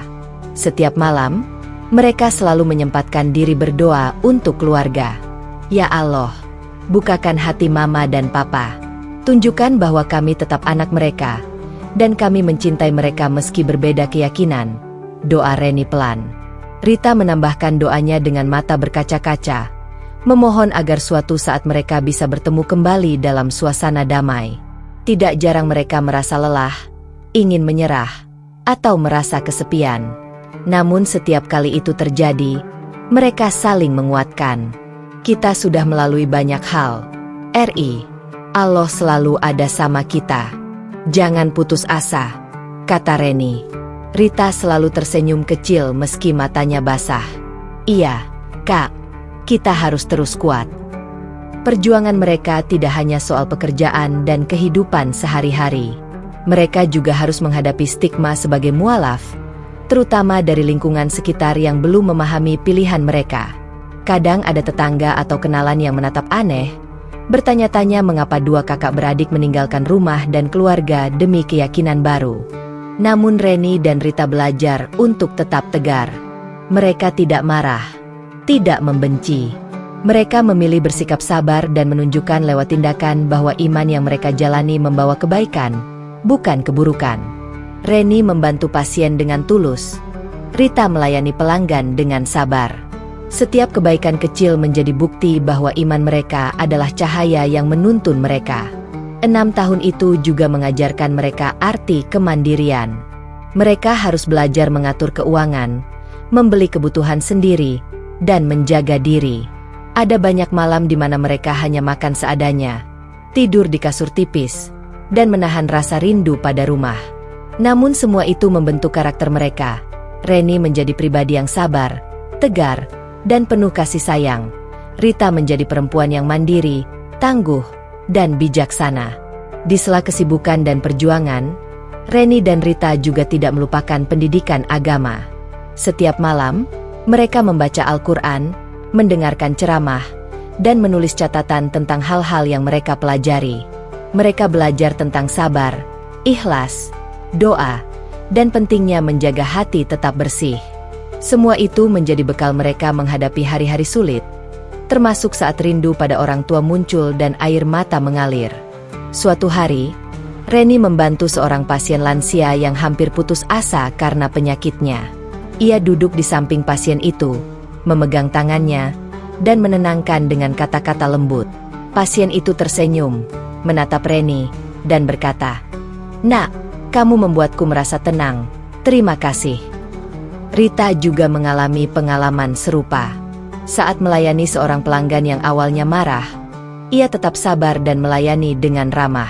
S1: Setiap malam, mereka selalu menyempatkan diri berdoa untuk keluarga. Ya Allah, bukakan hati mama dan papa. Tunjukkan bahwa kami tetap anak mereka, dan kami mencintai mereka meski berbeda keyakinan. Doa Reni pelan. Rita menambahkan doanya dengan mata berkaca-kaca, memohon agar suatu saat mereka bisa bertemu kembali dalam suasana damai. Tidak jarang mereka merasa lelah, ingin menyerah, atau merasa kesepian. Namun setiap kali itu terjadi, mereka saling menguatkan. Kita sudah melalui banyak hal. RI, Allah selalu ada sama kita. Jangan putus asa, kata Reni. Rita selalu tersenyum kecil meski matanya basah. Iya, Kak, kita harus terus kuat. Perjuangan mereka tidak hanya soal pekerjaan dan kehidupan sehari-hari. Mereka juga harus menghadapi stigma sebagai mualaf, terutama dari lingkungan sekitar yang belum memahami pilihan mereka. Kadang ada tetangga atau kenalan yang menatap aneh, bertanya-tanya mengapa dua kakak beradik meninggalkan rumah dan keluarga demi keyakinan baru. Namun Reni dan Rita belajar untuk tetap tegar. Mereka tidak marah, tidak membenci. Mereka memilih bersikap sabar dan menunjukkan lewat tindakan bahwa iman yang mereka jalani membawa kebaikan, bukan keburukan. Reni membantu pasien dengan tulus. Rita melayani pelanggan dengan sabar. Setiap kebaikan kecil menjadi bukti bahwa iman mereka adalah cahaya yang menuntun mereka. 6 tahun itu juga mengajarkan mereka arti kemandirian. Mereka harus belajar mengatur keuangan, membeli kebutuhan sendiri, dan menjaga diri. Ada banyak malam di mana mereka hanya makan seadanya, tidur di kasur tipis, dan menahan rasa rindu pada rumah. Namun semua itu membentuk karakter mereka. Reni menjadi pribadi yang sabar, tegar, dan penuh kasih sayang. Rita menjadi perempuan yang mandiri, tangguh, dan bijaksana. Di sela kesibukan dan perjuangan, Reni dan Rita juga tidak melupakan pendidikan agama. Setiap malam, mereka membaca Al-Quran, mendengarkan ceramah, dan menulis catatan tentang hal-hal yang mereka pelajari. Mereka belajar tentang sabar, ikhlas, doa, dan pentingnya menjaga hati tetap bersih. Semua itu menjadi bekal mereka menghadapi hari-hari sulit, termasuk saat rindu pada orang tua muncul dan air mata mengalir. Suatu hari, Reni membantu seorang pasien lansia yang hampir putus asa karena penyakitnya. Ia duduk di samping pasien itu, memegang tangannya, dan menenangkan dengan kata-kata lembut. Pasien itu tersenyum, menatap Reni, dan berkata, "Nak, kamu membuatku merasa tenang, terima kasih." Rita juga mengalami pengalaman serupa. Saat melayani seorang pelanggan yang awalnya marah, ia tetap sabar dan melayani dengan ramah.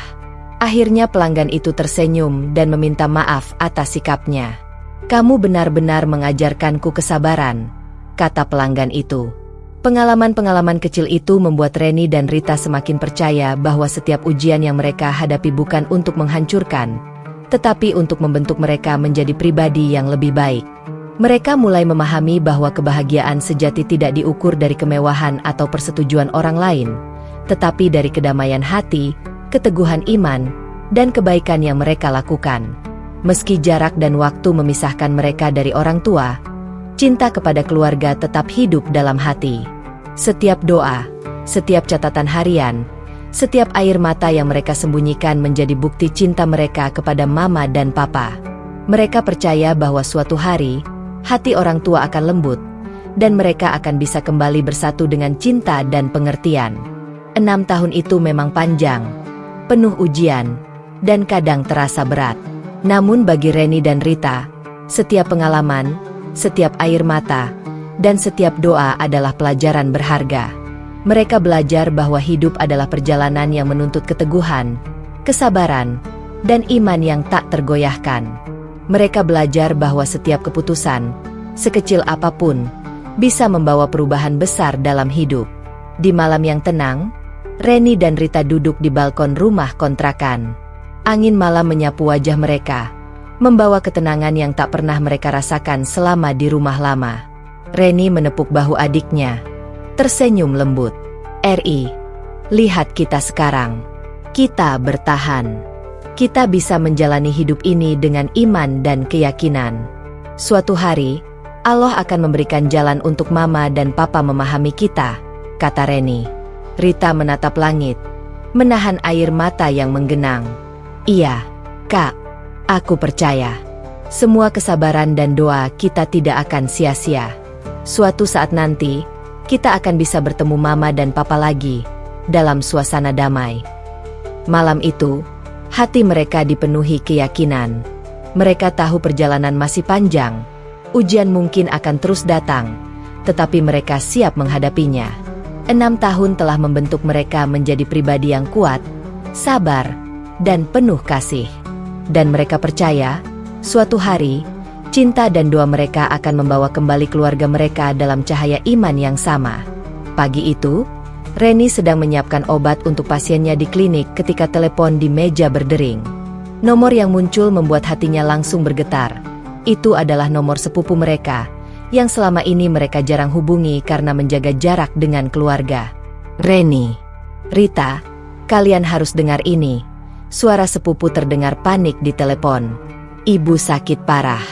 S1: Akhirnya pelanggan itu tersenyum dan meminta maaf atas sikapnya. "Kamu benar-benar mengajarkanku kesabaran," kata pelanggan itu. Pengalaman-pengalaman kecil itu membuat Reni dan Rita semakin percaya bahwa setiap ujian yang mereka hadapi bukan untuk menghancurkan, tetapi untuk membentuk mereka menjadi pribadi yang lebih baik. Mereka mulai memahami bahwa kebahagiaan sejati tidak diukur dari kemewahan atau persetujuan orang lain, tetapi dari kedamaian hati, keteguhan iman, dan kebaikan yang mereka lakukan. Meski jarak dan waktu memisahkan mereka dari orang tua, cinta kepada keluarga tetap hidup dalam hati. Setiap doa, setiap catatan harian, setiap air mata yang mereka sembunyikan menjadi bukti cinta mereka kepada mama dan papa. Mereka percaya bahwa suatu hari, hati orang tua akan lembut, dan mereka akan bisa kembali bersatu dengan cinta dan pengertian. 6 tahun itu memang panjang, penuh ujian, dan kadang terasa berat. Namun bagi Reni dan Rita, setiap pengalaman, setiap air mata, dan setiap doa adalah pelajaran berharga. Mereka belajar bahwa hidup adalah perjalanan yang menuntut keteguhan, kesabaran, dan iman yang tak tergoyahkan. Mereka belajar bahwa setiap keputusan, sekecil apapun, bisa membawa perubahan besar dalam hidup. Di malam yang tenang, Reni dan Rita duduk di balkon rumah kontrakan. Angin malam menyapu wajah mereka, membawa ketenangan yang tak pernah mereka rasakan selama di rumah lama. Reni menepuk bahu adiknya, tersenyum lembut. "Ri, lihat kita sekarang. Kita bertahan. Kita bisa menjalani hidup ini dengan iman dan keyakinan. Suatu hari, Allah akan memberikan jalan untuk mama dan papa memahami kita," kata Reni. Rita menatap langit, menahan air mata yang menggenang. "Iya, Kak, aku percaya. Semua kesabaran dan doa kita tidak akan sia-sia. Suatu saat nanti, kita akan bisa bertemu mama dan papa lagi, dalam suasana damai." Malam itu, hati mereka dipenuhi keyakinan. Mereka tahu perjalanan masih panjang, ujian mungkin akan terus datang, tetapi mereka siap menghadapinya. 6 tahun telah membentuk mereka menjadi pribadi yang kuat, sabar, dan penuh kasih. Dan mereka percaya, suatu hari, cinta dan doa mereka akan membawa kembali keluarga mereka dalam cahaya iman yang sama. Pagi itu, Reni sedang menyiapkan obat untuk pasiennya di klinik ketika telepon di meja berdering. Nomor yang muncul membuat hatinya langsung bergetar. Itu adalah nomor sepupu mereka, yang selama ini mereka jarang hubungi karena menjaga jarak dengan keluarga. "Reni, Rita, kalian harus dengar ini." Suara sepupu terdengar panik di telepon. "Ibu sakit parah.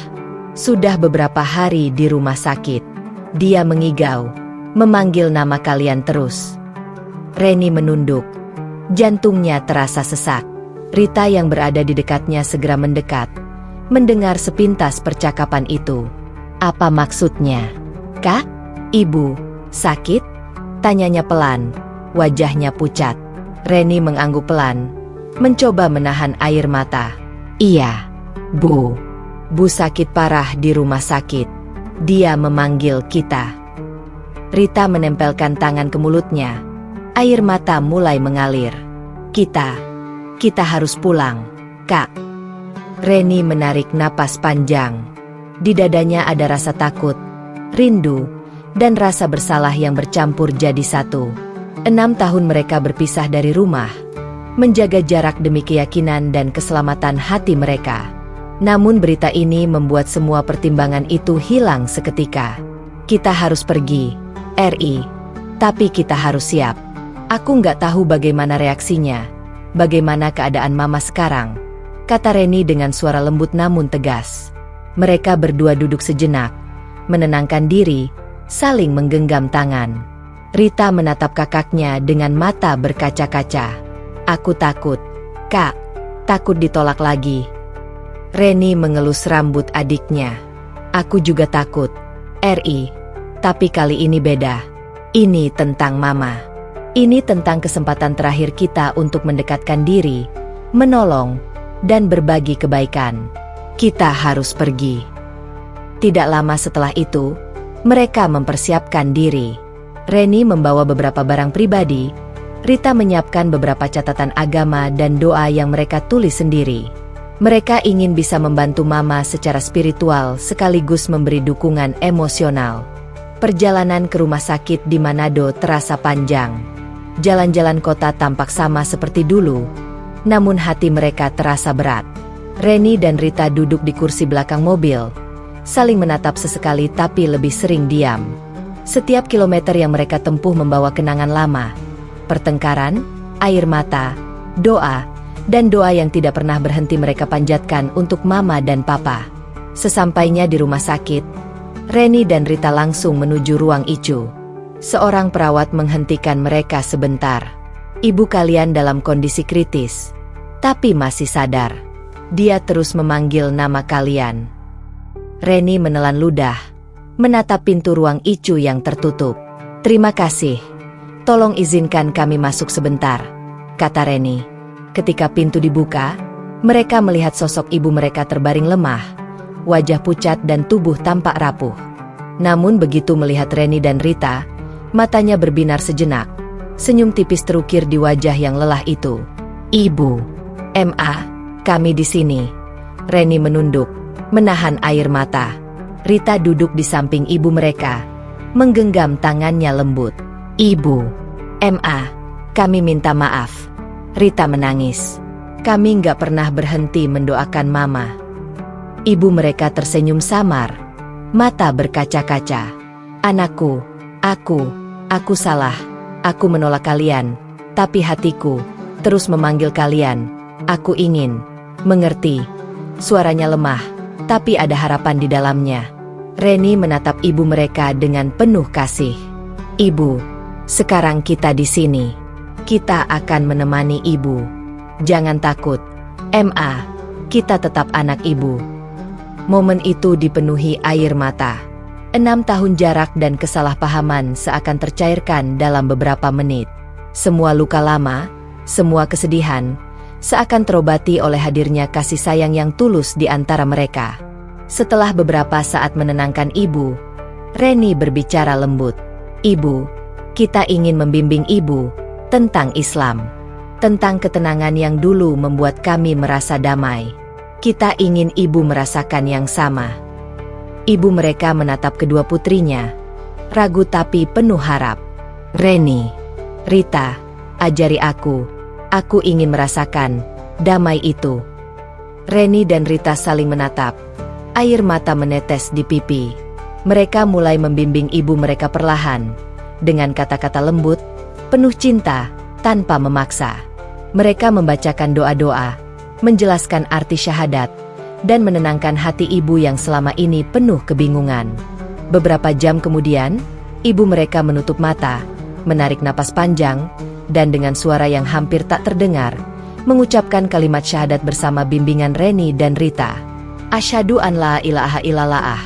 S1: Sudah beberapa hari di rumah sakit. Dia mengigau, memanggil nama kalian terus." Reni menunduk. Jantungnya terasa sesak. Rita yang berada di dekatnya segera mendekat, mendengar sepintas percakapan itu. "Apa maksudnya? Kak, ibu, sakit?" tanyanya pelan, wajahnya pucat. Reni mengangguk pelan, mencoba menahan air mata. "Iya, Bu. Bu sakit parah di rumah sakit. Dia memanggil kita." Rita menempelkan tangan ke mulutnya. Air mata mulai mengalir. Kita harus pulang, Kak." Reni menarik napas panjang. Di dadanya ada rasa takut, rindu, dan rasa bersalah yang bercampur jadi satu. 6 tahun mereka berpisah dari rumah, menjaga jarak demi keyakinan dan keselamatan hati mereka. Namun berita ini membuat semua pertimbangan itu hilang seketika. "Kita harus pergi, Ri. Tapi kita harus siap. Aku nggak tahu bagaimana reaksinya. Bagaimana keadaan mama sekarang?" kata Reni dengan suara lembut namun tegas. Mereka berdua duduk sejenak, menenangkan diri, saling menggenggam tangan. Rita menatap kakaknya dengan mata berkaca-kaca. "Aku takut, Kak. Takut ditolak lagi." Reni mengelus rambut adiknya. "Aku juga takut, Ri. Tapi kali ini beda. Ini tentang mama. Ini tentang kesempatan terakhir kita untuk mendekatkan diri, menolong, dan berbagi kebaikan. Kita harus pergi." Tidak lama setelah itu, mereka mempersiapkan diri. Reni membawa beberapa barang pribadi, Rita menyiapkan beberapa catatan agama dan doa yang mereka tulis sendiri. Mereka ingin bisa membantu mama secara spiritual sekaligus memberi dukungan emosional. Perjalanan ke rumah sakit di Manado terasa panjang. Jalan-jalan kota tampak sama seperti dulu, namun hati mereka terasa berat. Reni dan Rita duduk di kursi belakang mobil, saling menatap sesekali tapi lebih sering diam. Setiap kilometer yang mereka tempuh membawa kenangan lama. Pertengkaran, air mata, doa, dan doa yang tidak pernah berhenti mereka panjatkan untuk Mama dan Papa. Sesampainya di rumah sakit, Reni dan Rita langsung menuju ruang ICU. Seorang perawat menghentikan mereka sebentar. Ibu kalian dalam kondisi kritis, tapi masih sadar. Dia terus memanggil nama kalian. Reni menelan ludah, menatap pintu ruang ICU yang tertutup. Terima kasih. Tolong izinkan kami masuk sebentar, kata Reni. Ketika pintu dibuka, mereka melihat sosok ibu mereka terbaring lemah, wajah pucat dan tubuh tampak rapuh. Namun begitu melihat Reni dan Rita, matanya berbinar sejenak. Senyum tipis terukir di wajah yang lelah itu. Ibu, Ma, kami di sini. Reni menunduk, menahan air mata. Rita duduk di samping ibu mereka, menggenggam tangannya lembut. Ibu, Ma, kami minta maaf. Rita menangis. Kami nggak pernah berhenti mendoakan Mama. Ibu mereka tersenyum samar, mata berkaca-kaca. Anakku, aku salah. Aku menolak kalian, tapi hatiku terus memanggil kalian. Aku ingin mengerti. Suaranya lemah, tapi ada harapan di dalamnya. Reni menatap ibu mereka dengan penuh kasih. Ibu, sekarang kita di sini. Kita akan menemani ibu. Jangan takut. Ma, kita tetap anak ibu. Momen itu dipenuhi air mata. 6 tahun jarak dan kesalahpahaman seakan tercairkan dalam beberapa menit. Semua luka lama, semua kesedihan, seakan terobati oleh hadirnya kasih sayang yang tulus di antara mereka. Setelah beberapa saat menenangkan ibu, Reni berbicara lembut. Ibu, kita ingin membimbing ibu tentang Islam, tentang ketenangan yang dulu membuat kami merasa damai. Kita ingin ibu merasakan yang sama. Ibu mereka menatap kedua putrinya, ragu tapi penuh harap. Reni, Rita, ajari aku ingin merasakan damai itu. Reni dan Rita saling menatap, air mata menetes di pipi. Mereka mulai membimbing ibu mereka perlahan, dengan kata-kata lembut, penuh cinta, tanpa memaksa. Mereka membacakan doa-doa, menjelaskan arti syahadat, dan menenangkan hati ibu yang selama ini penuh kebingungan. Beberapa jam kemudian, ibu mereka menutup mata, menarik napas panjang, dan dengan suara yang hampir tak terdengar, mengucapkan kalimat syahadat bersama bimbingan Reni dan Rita. Asyhadu an la ilaha illallah,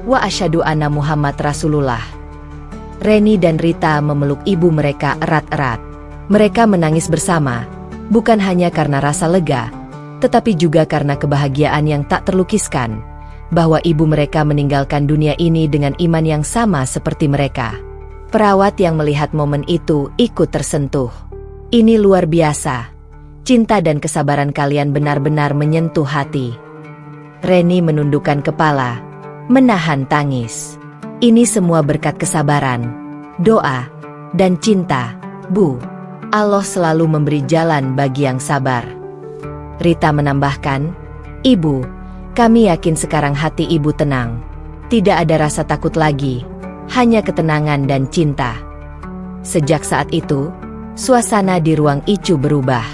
S1: wa asyhadu anna Muhammad Rasulullah. Reni dan Rita memeluk ibu mereka erat-erat. Mereka menangis bersama, bukan hanya karena rasa lega, tetapi juga karena kebahagiaan yang tak terlukiskan, bahwa ibu mereka meninggalkan dunia ini dengan iman yang sama seperti mereka. Perawat yang melihat momen itu ikut tersentuh. Ini luar biasa. Cinta dan kesabaran kalian benar-benar menyentuh hati. Reni menundukkan kepala, menahan tangis. Ini semua berkat kesabaran, doa, dan cinta, Bu. Allah selalu memberi jalan bagi yang sabar. Rita menambahkan, Ibu, kami yakin sekarang hati ibu tenang. Tidak ada rasa takut lagi, hanya ketenangan dan cinta. Sejak saat itu, suasana di ruang ICU berubah.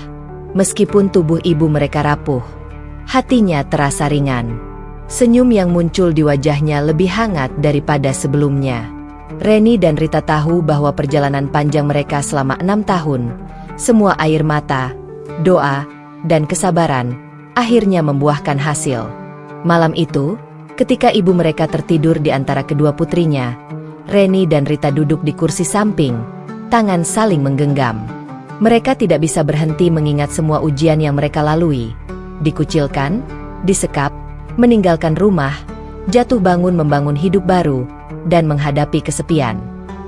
S1: Meskipun tubuh ibu mereka rapuh, hatinya terasa ringan. Senyum yang muncul di wajahnya lebih hangat daripada sebelumnya. Reni dan Rita tahu bahwa perjalanan panjang mereka selama 6 tahun, semua air mata, doa, dan kesabaran, akhirnya membuahkan hasil. Malam itu, ketika ibu mereka tertidur di antara kedua putrinya, Reni dan Rita duduk di kursi samping, tangan saling menggenggam. Mereka tidak bisa berhenti mengingat semua ujian yang mereka lalui. Dikucilkan, disekap, meninggalkan rumah, jatuh bangun membangun hidup baru, dan menghadapi kesepian.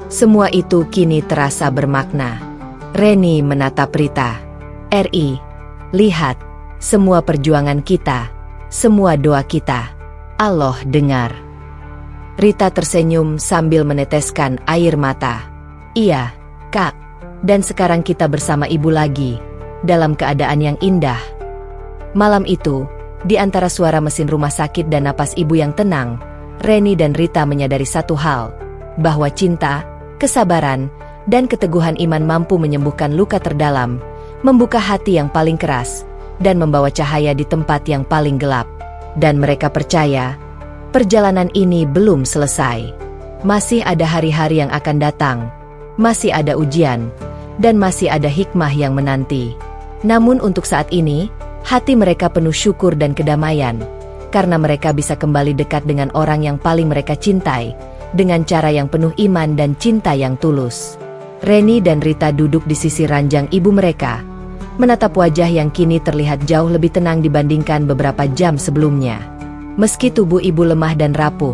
S1: Semua itu kini terasa bermakna. Reni menatap Rita. Ri, lihat, semua perjuangan kita, semua doa kita, Allah dengar. Rita tersenyum sambil meneteskan air mata. Iya, Kak, dan sekarang kita bersama ibu lagi, dalam keadaan yang indah. Malam itu, Di antara suara mesin rumah sakit dan napas ibu yang tenang, Reni dan Rita menyadari satu hal, bahwa cinta, kesabaran, dan keteguhan iman mampu menyembuhkan luka terdalam, membuka hati yang paling keras, dan membawa cahaya di tempat yang paling gelap. Dan mereka percaya, perjalanan ini belum selesai. Masih ada hari-hari yang akan datang, masih ada ujian, dan masih ada hikmah yang menanti. Namun untuk saat ini, hati mereka penuh syukur dan kedamaian, karena mereka bisa kembali dekat dengan orang yang paling mereka cintai, dengan cara yang penuh iman dan cinta yang tulus. Reni dan Rita duduk di sisi ranjang ibu mereka, menatap wajah yang kini terlihat jauh lebih tenang dibandingkan beberapa jam sebelumnya. Meski tubuh ibu lemah dan rapuh,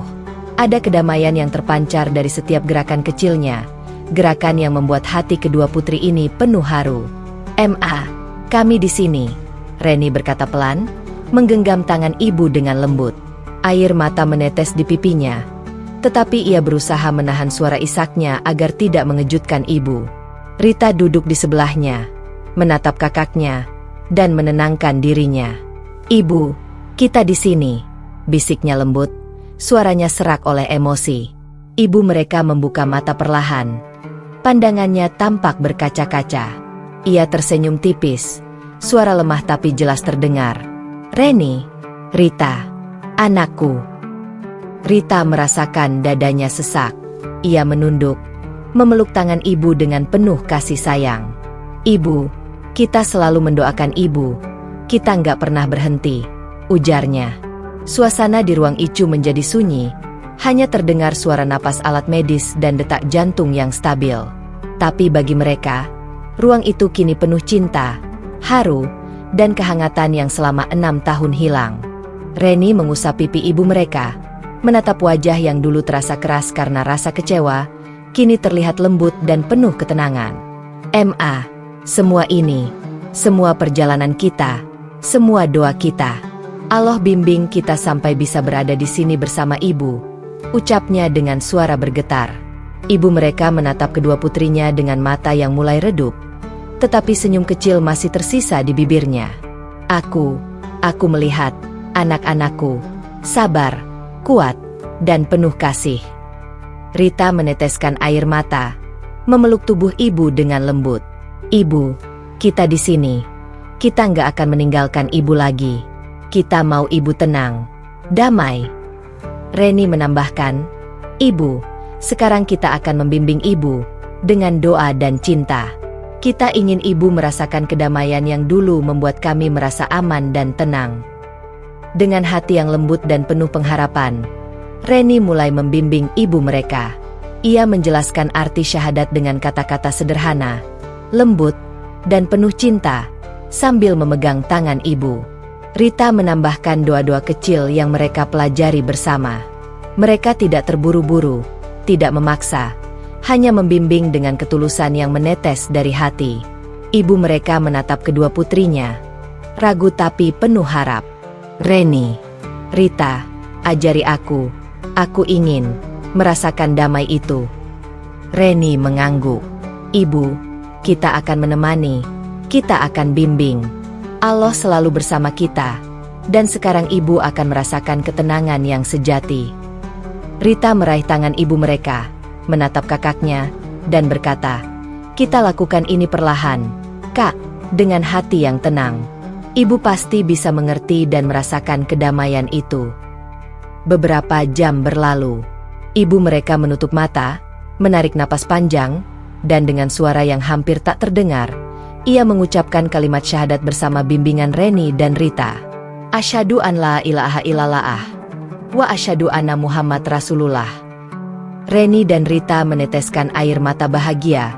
S1: ada kedamaian yang terpancar dari setiap gerakan kecilnya, gerakan yang membuat hati kedua putri ini penuh haru. "Ma, kami di sini," Reni berkata pelan, menggenggam tangan ibu dengan lembut. Air mata menetes di pipinya, tetapi ia berusaha menahan suara isaknya agar tidak mengejutkan ibu. Rita duduk di sebelahnya, menatap kakaknya, dan menenangkan dirinya. "Ibu, kita di sini," bisiknya lembut, suaranya serak oleh emosi. Ibu mereka membuka mata perlahan. Pandangannya tampak berkaca-kaca. Ia tersenyum tipis, suara lemah tapi jelas terdengar. "Reni, Rita, anakku." Rita merasakan dadanya sesak. Ia menunduk, memeluk tangan ibu dengan penuh kasih sayang. "Ibu, kita selalu mendoakan ibu. Kita nggak pernah berhenti," ujarnya. Suasana di ruang ICU menjadi sunyi, hanya terdengar suara napas alat medis dan detak jantung yang stabil. Tapi bagi mereka, ruang itu kini penuh cinta, haru, dan kehangatan yang selama 6 tahun hilang. Reni mengusap pipi ibu mereka, menatap wajah yang dulu terasa keras karena rasa kecewa, kini terlihat lembut dan penuh ketenangan. "Ma, semua ini, semua perjalanan kita, semua doa kita, Allah bimbing kita sampai bisa berada di sini bersama ibu," ucapnya dengan suara bergetar. Ibu mereka menatap kedua putrinya dengan mata yang mulai redup, tetapi senyum kecil masih tersisa di bibirnya. Aku melihat anak-anakku, sabar, kuat, dan penuh kasih." Rita meneteskan air mata, memeluk tubuh ibu dengan lembut. "Ibu, kita di sini. Kita nggak akan meninggalkan ibu lagi. Kita mau ibu tenang, damai." Reni menambahkan, "Ibu, sekarang kita akan membimbing ibu dengan doa dan cinta. Kita ingin ibu merasakan kedamaian yang dulu membuat kami merasa aman dan tenang." Dengan hati yang lembut dan penuh pengharapan, Reni mulai membimbing ibu mereka. Ia menjelaskan arti syahadat dengan kata-kata sederhana, lembut, dan penuh cinta, sambil memegang tangan ibu. Rita menambahkan doa-doa kecil yang mereka pelajari bersama. Mereka tidak terburu-buru, tidak memaksa, hanya membimbing dengan ketulusan yang menetes dari hati. Ibu mereka menatap kedua putrinya, ragu tapi penuh harap. "Reni, Rita, ajari aku ingin merasakan damai itu." Reni mengangguk. "Ibu, kita akan menemani, kita akan bimbing. Allah selalu bersama kita, dan sekarang ibu akan merasakan ketenangan yang sejati." Rita meraih tangan ibu mereka, menatap kakaknya, dan berkata, "Kita lakukan ini perlahan, Kak, dengan hati yang tenang. Ibu pasti bisa mengerti dan merasakan kedamaian itu." Beberapa jam berlalu. Ibu mereka menutup mata, menarik napas panjang, dan dengan suara yang hampir tak terdengar, ia mengucapkan kalimat syahadat bersama bimbingan Reni dan Rita. "Asyhadu an la ilaha illallah, wa asyhadu anna Muhammad Rasulullah." Reni dan Rita meneteskan air mata bahagia,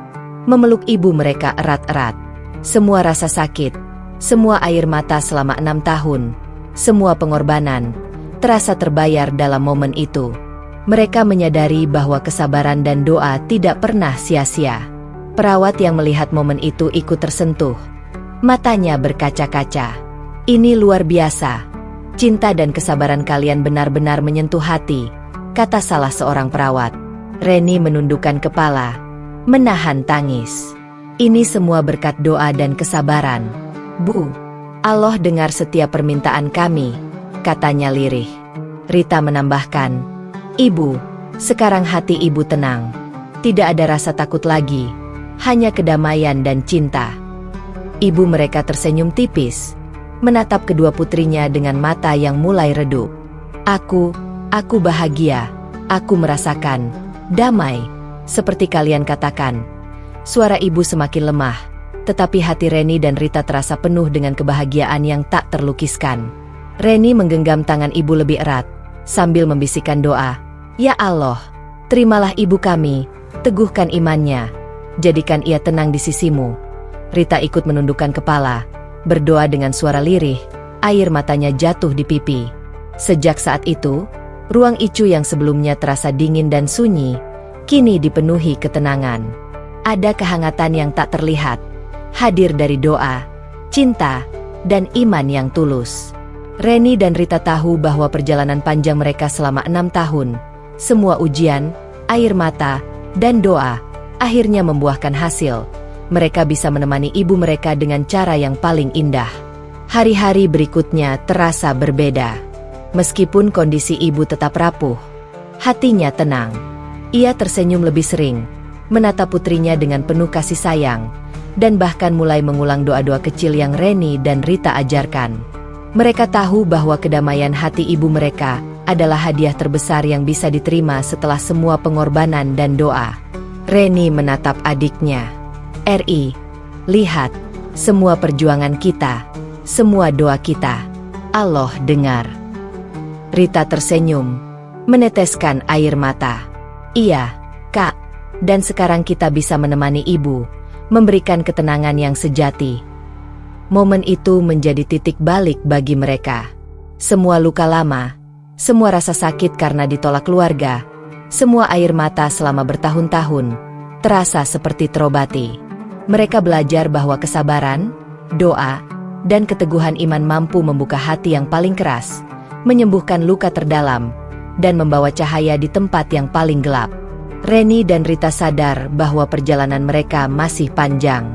S1: memeluk ibu mereka erat-erat. Semua rasa sakit, semua air mata selama 6 tahun, semua pengorbanan, terasa terbayar dalam momen itu. Mereka menyadari bahwa kesabaran dan doa tidak pernah sia-sia. Perawat yang melihat momen itu ikut tersentuh. Matanya berkaca-kaca. "Ini luar biasa. Cinta dan kesabaran kalian benar-benar menyentuh hati," kata salah seorang perawat. Reni menundukkan kepala, menahan tangis. "Ini semua berkat doa dan kesabaran, Bu. Allah dengar setiap permintaan kami, katanya lirih. Rita menambahkan, Ibu, sekarang hati ibu tenang. Tidak ada rasa takut lagi, hanya kedamaian dan cinta. Ibu mereka tersenyum tipis, menatap kedua putrinya dengan mata yang mulai redup. Aku bahagia, aku merasakan damai, seperti kalian katakan. Suara ibu semakin lemah, tetapi hati Reni dan Rita terasa penuh dengan kebahagiaan yang tak terlukiskan. Reni menggenggam tangan ibu lebih erat, sambil membisikkan doa, Ya Allah, terimalah ibu kami, teguhkan imannya, jadikan ia tenang di sisimu. Rita ikut menundukkan kepala, berdoa dengan suara lirih, air matanya jatuh di pipi. Sejak saat itu, ruang Icu yang sebelumnya terasa dingin dan sunyi, kini dipenuhi ketenangan. Ada kehangatan yang tak terlihat, hadir dari doa, cinta, dan iman yang tulus. Reni dan Rita tahu bahwa perjalanan panjang mereka selama 6 tahun, semua ujian, air mata, dan doa, akhirnya membuahkan hasil. Mereka bisa menemani ibu mereka dengan cara yang paling indah. Hari-hari berikutnya terasa berbeda. Meskipun kondisi ibu tetap rapuh, hatinya tenang. Ia tersenyum lebih sering, menatap putrinya dengan penuh kasih sayang, dan bahkan mulai mengulang doa-doa kecil yang Reni dan Rita ajarkan. Mereka tahu bahwa kedamaian hati ibu mereka adalah hadiah terbesar yang bisa diterima setelah semua pengorbanan dan doa. Reni menatap adiknya. Ri, lihat, semua perjuangan kita, semua doa kita, Allah dengar. Rita tersenyum, meneteskan air mata. Iya, Kak, dan sekarang kita bisa menemani ibu, memberikan ketenangan yang sejati. Momen itu menjadi titik balik bagi mereka. Semua luka lama, semua rasa sakit karena ditolak keluarga, semua air mata selama bertahun-tahun, terasa seperti terobati. Mereka belajar bahwa kesabaran, doa, dan keteguhan iman mampu membuka hati yang paling keras, menyembuhkan luka terdalam, dan membawa cahaya di tempat yang paling gelap. Reni dan Rita sadar bahwa perjalanan mereka masih panjang.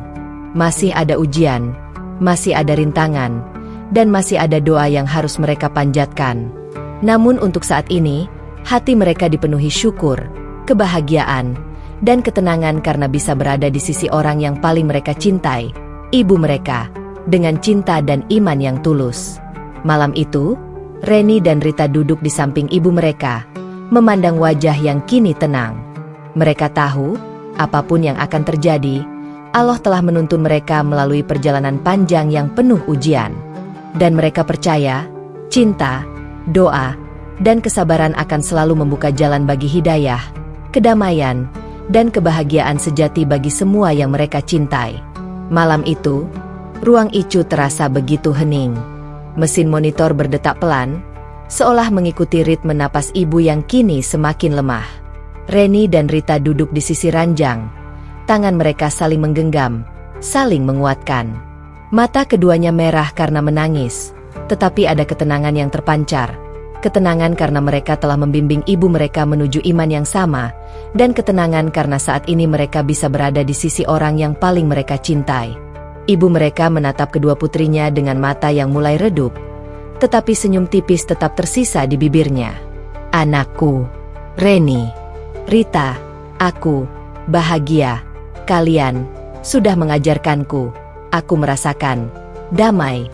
S1: Masih ada ujian, masih ada rintangan, dan masih ada doa yang harus mereka panjatkan. Namun untuk saat ini, hati mereka dipenuhi syukur, kebahagiaan, dan ketenangan karena bisa berada di sisi orang yang paling mereka cintai, ibu mereka, dengan cinta dan iman yang tulus. Malam itu, Reni dan Rita duduk di samping ibu mereka, memandang wajah yang kini tenang. Mereka tahu, apapun yang akan terjadi, Allah telah menuntun mereka melalui perjalanan panjang yang penuh ujian. Dan mereka percaya, cinta, doa, dan kesabaran akan selalu membuka jalan bagi hidayah, kedamaian, dan kebahagiaan sejati bagi semua yang mereka cintai. Malam itu, ruang Icu terasa begitu hening. Mesin monitor berdetak pelan, seolah mengikuti ritme napas ibu yang kini semakin lemah. Reni dan Rita duduk di sisi ranjang. Tangan mereka saling menggenggam, saling menguatkan. Mata keduanya merah karena menangis, tetapi ada ketenangan yang terpancar. Ketenangan karena mereka telah membimbing ibu mereka menuju iman yang sama, dan ketenangan karena saat ini mereka bisa berada di sisi orang yang paling mereka cintai. Ibu mereka menatap kedua putrinya dengan mata yang mulai redup, tetapi senyum tipis tetap tersisa di bibirnya. Anakku, Reni, Rita, aku bahagia. Kalian sudah mengajarkanku, aku merasakan damai.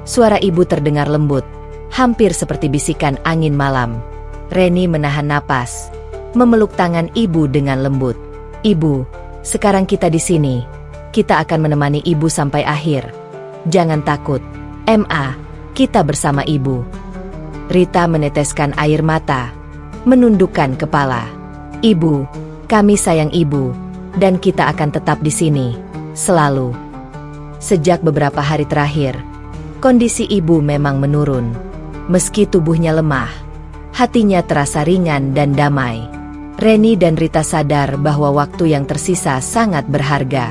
S1: Suara ibu terdengar lembut, hampir seperti bisikan angin malam. Reni menahan napas, memeluk tangan ibu dengan lembut. Ibu, sekarang kita di sini. Kita akan menemani ibu sampai akhir. Jangan takut. Kita bersama ibu. Rita meneteskan air mata, menundukkan kepala. Ibu, kami sayang ibu. Dan kita akan tetap di sini, selalu. Sejak beberapa hari terakhir, kondisi ibu memang menurun. Meski tubuhnya lemah, hatinya terasa ringan dan damai. Reni dan Rita sadar bahwa waktu yang tersisa sangat berharga.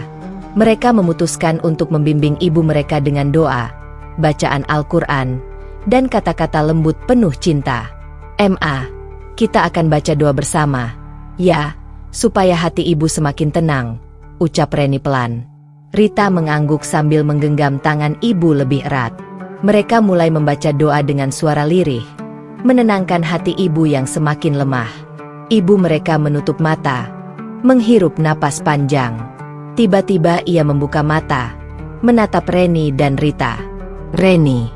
S1: Mereka memutuskan untuk membimbing ibu mereka dengan doa, bacaan Al-Quran, dan kata-kata lembut penuh cinta. Kita akan baca doa bersama, ya, supaya hati ibu semakin tenang, ucap Reni pelan. Rita mengangguk sambil menggenggam tangan ibu lebih erat. Mereka mulai membaca doa dengan suara lirih, menenangkan hati ibu yang semakin lemah. Ibu mereka menutup mata, menghirup napas panjang. Tiba-tiba ia membuka mata, menatap Reni dan Rita. Reni,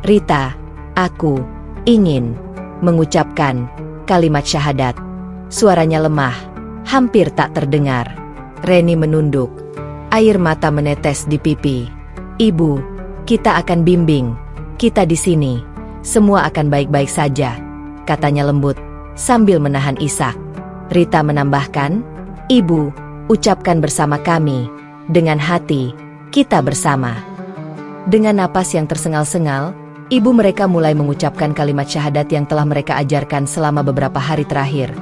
S1: Rita, aku ingin mengucapkan kalimat syahadat. Suaranya lemah, hampir tak terdengar. Reni menunduk, air mata menetes di pipi. Ibu, kita akan bimbing, kita di sini, semua akan baik-baik saja, katanya lembut, sambil menahan isak. Rita menambahkan, Ibu, ucapkan bersama kami, dengan hati, kita bersama. Dengan napas yang tersengal-sengal, ibu mereka mulai mengucapkan kalimat syahadat yang telah mereka ajarkan selama beberapa hari terakhir.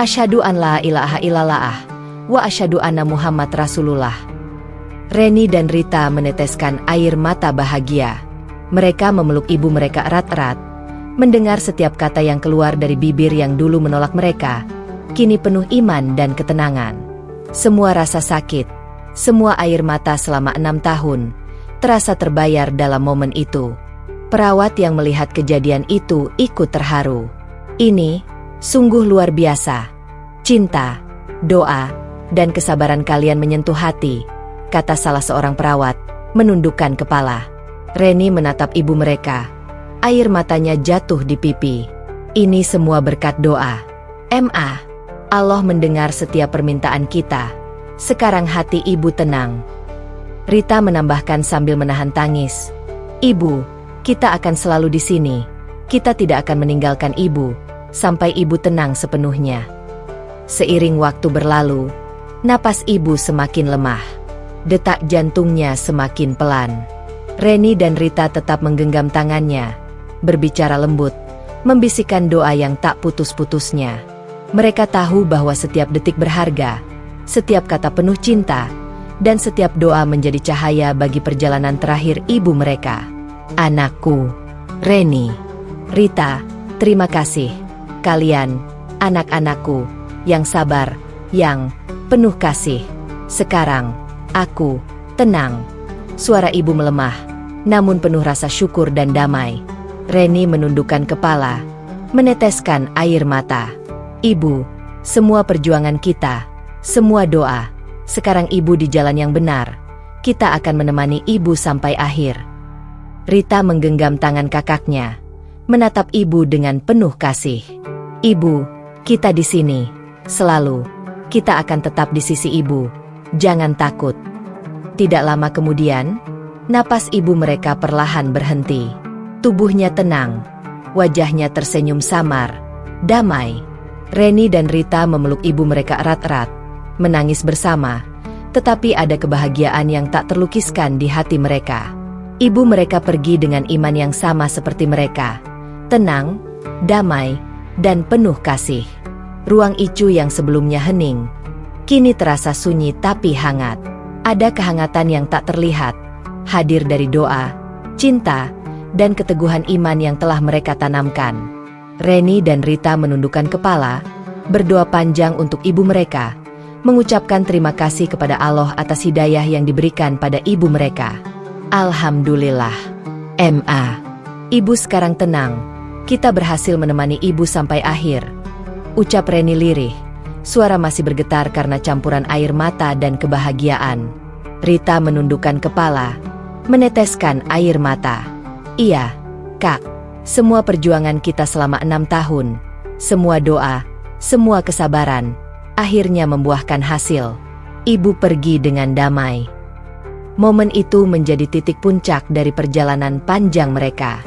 S1: Asyhadu an la ilaha illallah, wa asyhadu anna Muhammad Rasulullah. Reni dan Rita meneteskan air mata bahagia. Mereka memeluk ibu mereka erat-erat, mendengar setiap kata yang keluar dari bibir yang dulu menolak mereka, kini penuh iman dan ketenangan. Semua rasa sakit, semua air mata selama 6 tahun, terasa terbayar dalam momen itu. Perawat yang melihat kejadian itu ikut terharu. Ini sungguh luar biasa. Cinta, doa, dan kesabaran kalian menyentuh hati, kata salah seorang perawat, menundukkan kepala. Reni menatap ibu mereka. Air matanya jatuh di pipi. Ini semua berkat doa. Allah mendengar setiap permintaan kita. Sekarang hati ibu tenang. Rita menambahkan sambil menahan tangis. Ibu, kita akan selalu di sini. Kita tidak akan meninggalkan ibu sampai ibu tenang sepenuhnya. Seiring waktu berlalu, napas ibu semakin lemah. Detak jantungnya semakin pelan. Reni dan Rita tetap menggenggam tangannya, berbicara lembut, membisikkan doa yang tak putus-putusnya. Mereka tahu bahwa setiap detik berharga, setiap kata penuh cinta, dan setiap doa menjadi cahaya bagi perjalanan terakhir ibu mereka. Anakku, Reni, Rita, terima kasih. Kalian, anak-anakku, yang sabar, yang penuh kasih. Sekarang, aku tenang. Suara ibu melemah, namun penuh rasa syukur dan damai. Reni menundukkan kepala, meneteskan air mata. Ibu, semua perjuangan kita, semua doa, sekarang ibu di jalan yang benar. Kita akan menemani ibu sampai akhir. Rita menggenggam tangan kakaknya, menatap ibu dengan penuh kasih. Ibu, kita di sini, selalu. Kita akan tetap di sisi ibu. Jangan takut. Tidak lama kemudian, napas ibu mereka perlahan berhenti. Tubuhnya tenang, wajahnya tersenyum samar, damai. Reni dan Rita memeluk ibu mereka erat-erat, menangis bersama, tetapi ada kebahagiaan yang tak terlukiskan di hati mereka. Ibu mereka pergi dengan iman yang sama seperti mereka, tenang, damai, dan penuh kasih. Ruang Icu yang sebelumnya hening, kini terasa sunyi tapi hangat. Ada kehangatan yang tak terlihat, hadir dari doa, cinta, dan keteguhan iman yang telah mereka tanamkan. Reni dan Rita menundukkan kepala, berdoa panjang untuk ibu mereka, mengucapkan terima kasih kepada Allah atas hidayah yang diberikan pada ibu mereka. Alhamdulillah. Ibu sekarang tenang, kita berhasil menemani ibu sampai akhir. Ucap Reni lirih, suara masih bergetar karena campuran air mata dan kebahagiaan. Rita menundukkan kepala, meneteskan air mata. Iya, Kak, semua perjuangan kita selama 6 tahun, semua doa, semua kesabaran, akhirnya membuahkan hasil. Ibu pergi dengan damai. Momen itu menjadi titik puncak dari perjalanan panjang mereka.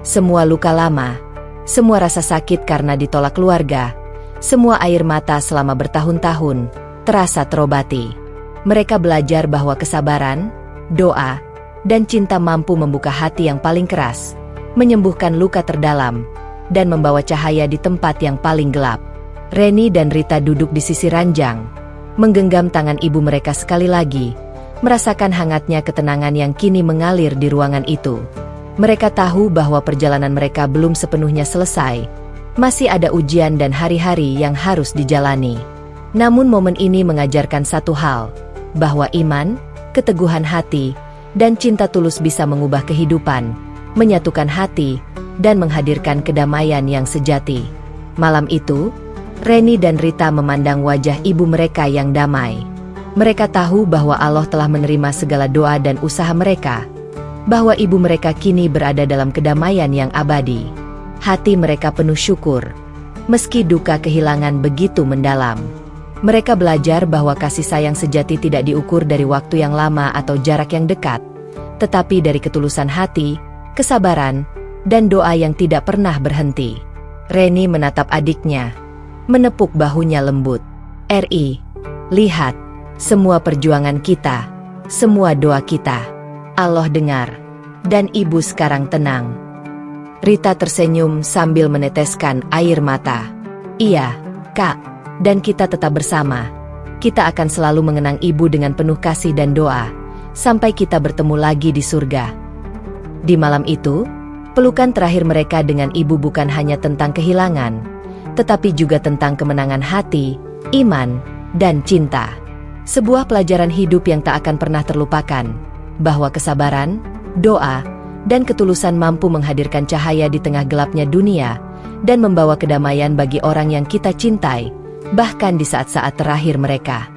S1: Semua luka lama, semua rasa sakit karena ditolak keluarga, semua air mata selama bertahun-tahun, terasa terobati. Mereka belajar bahwa kesabaran, doa, dan cinta mampu membuka hati yang paling keras, menyembuhkan luka terdalam, dan membawa cahaya di tempat yang paling gelap. Reni dan Rita duduk di sisi ranjang, menggenggam tangan ibu mereka sekali lagi, merasakan hangatnya ketenangan yang kini mengalir di ruangan itu. Mereka tahu bahwa perjalanan mereka belum sepenuhnya selesai, masih ada ujian dan hari-hari yang harus dijalani. Namun momen ini mengajarkan satu hal, bahwa iman, keteguhan hati, dan cinta tulus bisa mengubah kehidupan, menyatukan hati, dan menghadirkan kedamaian yang sejati. Malam itu, Reni dan Rita memandang wajah ibu mereka yang damai. Mereka tahu bahwa Allah telah menerima segala doa dan usaha mereka, bahwa ibu mereka kini berada dalam kedamaian yang abadi. Hati mereka penuh syukur, meski duka kehilangan begitu mendalam. Mereka belajar bahwa kasih sayang sejati tidak diukur dari waktu yang lama atau jarak yang dekat, tetapi dari ketulusan hati, kesabaran, dan doa yang tidak pernah berhenti. Reni menatap adiknya, menepuk bahunya lembut. "Ri, lihat, semua perjuangan kita, semua doa kita, Allah dengar, dan ibu sekarang tenang." Rita tersenyum sambil meneteskan air mata. "Iya, Kak, dan kita tetap bersama. Kita akan selalu mengenang ibu dengan penuh kasih dan doa, sampai kita bertemu lagi di surga." Di malam itu, pelukan terakhir mereka dengan ibu bukan hanya tentang kehilangan, tetapi juga tentang kemenangan hati, iman, dan cinta. Sebuah pelajaran hidup yang tak akan pernah terlupakan, bahwa kesabaran, doa, dan ketulusan mampu menghadirkan cahaya di tengah gelapnya dunia, dan membawa kedamaian bagi orang yang kita cintai, bahkan di saat-saat terakhir mereka.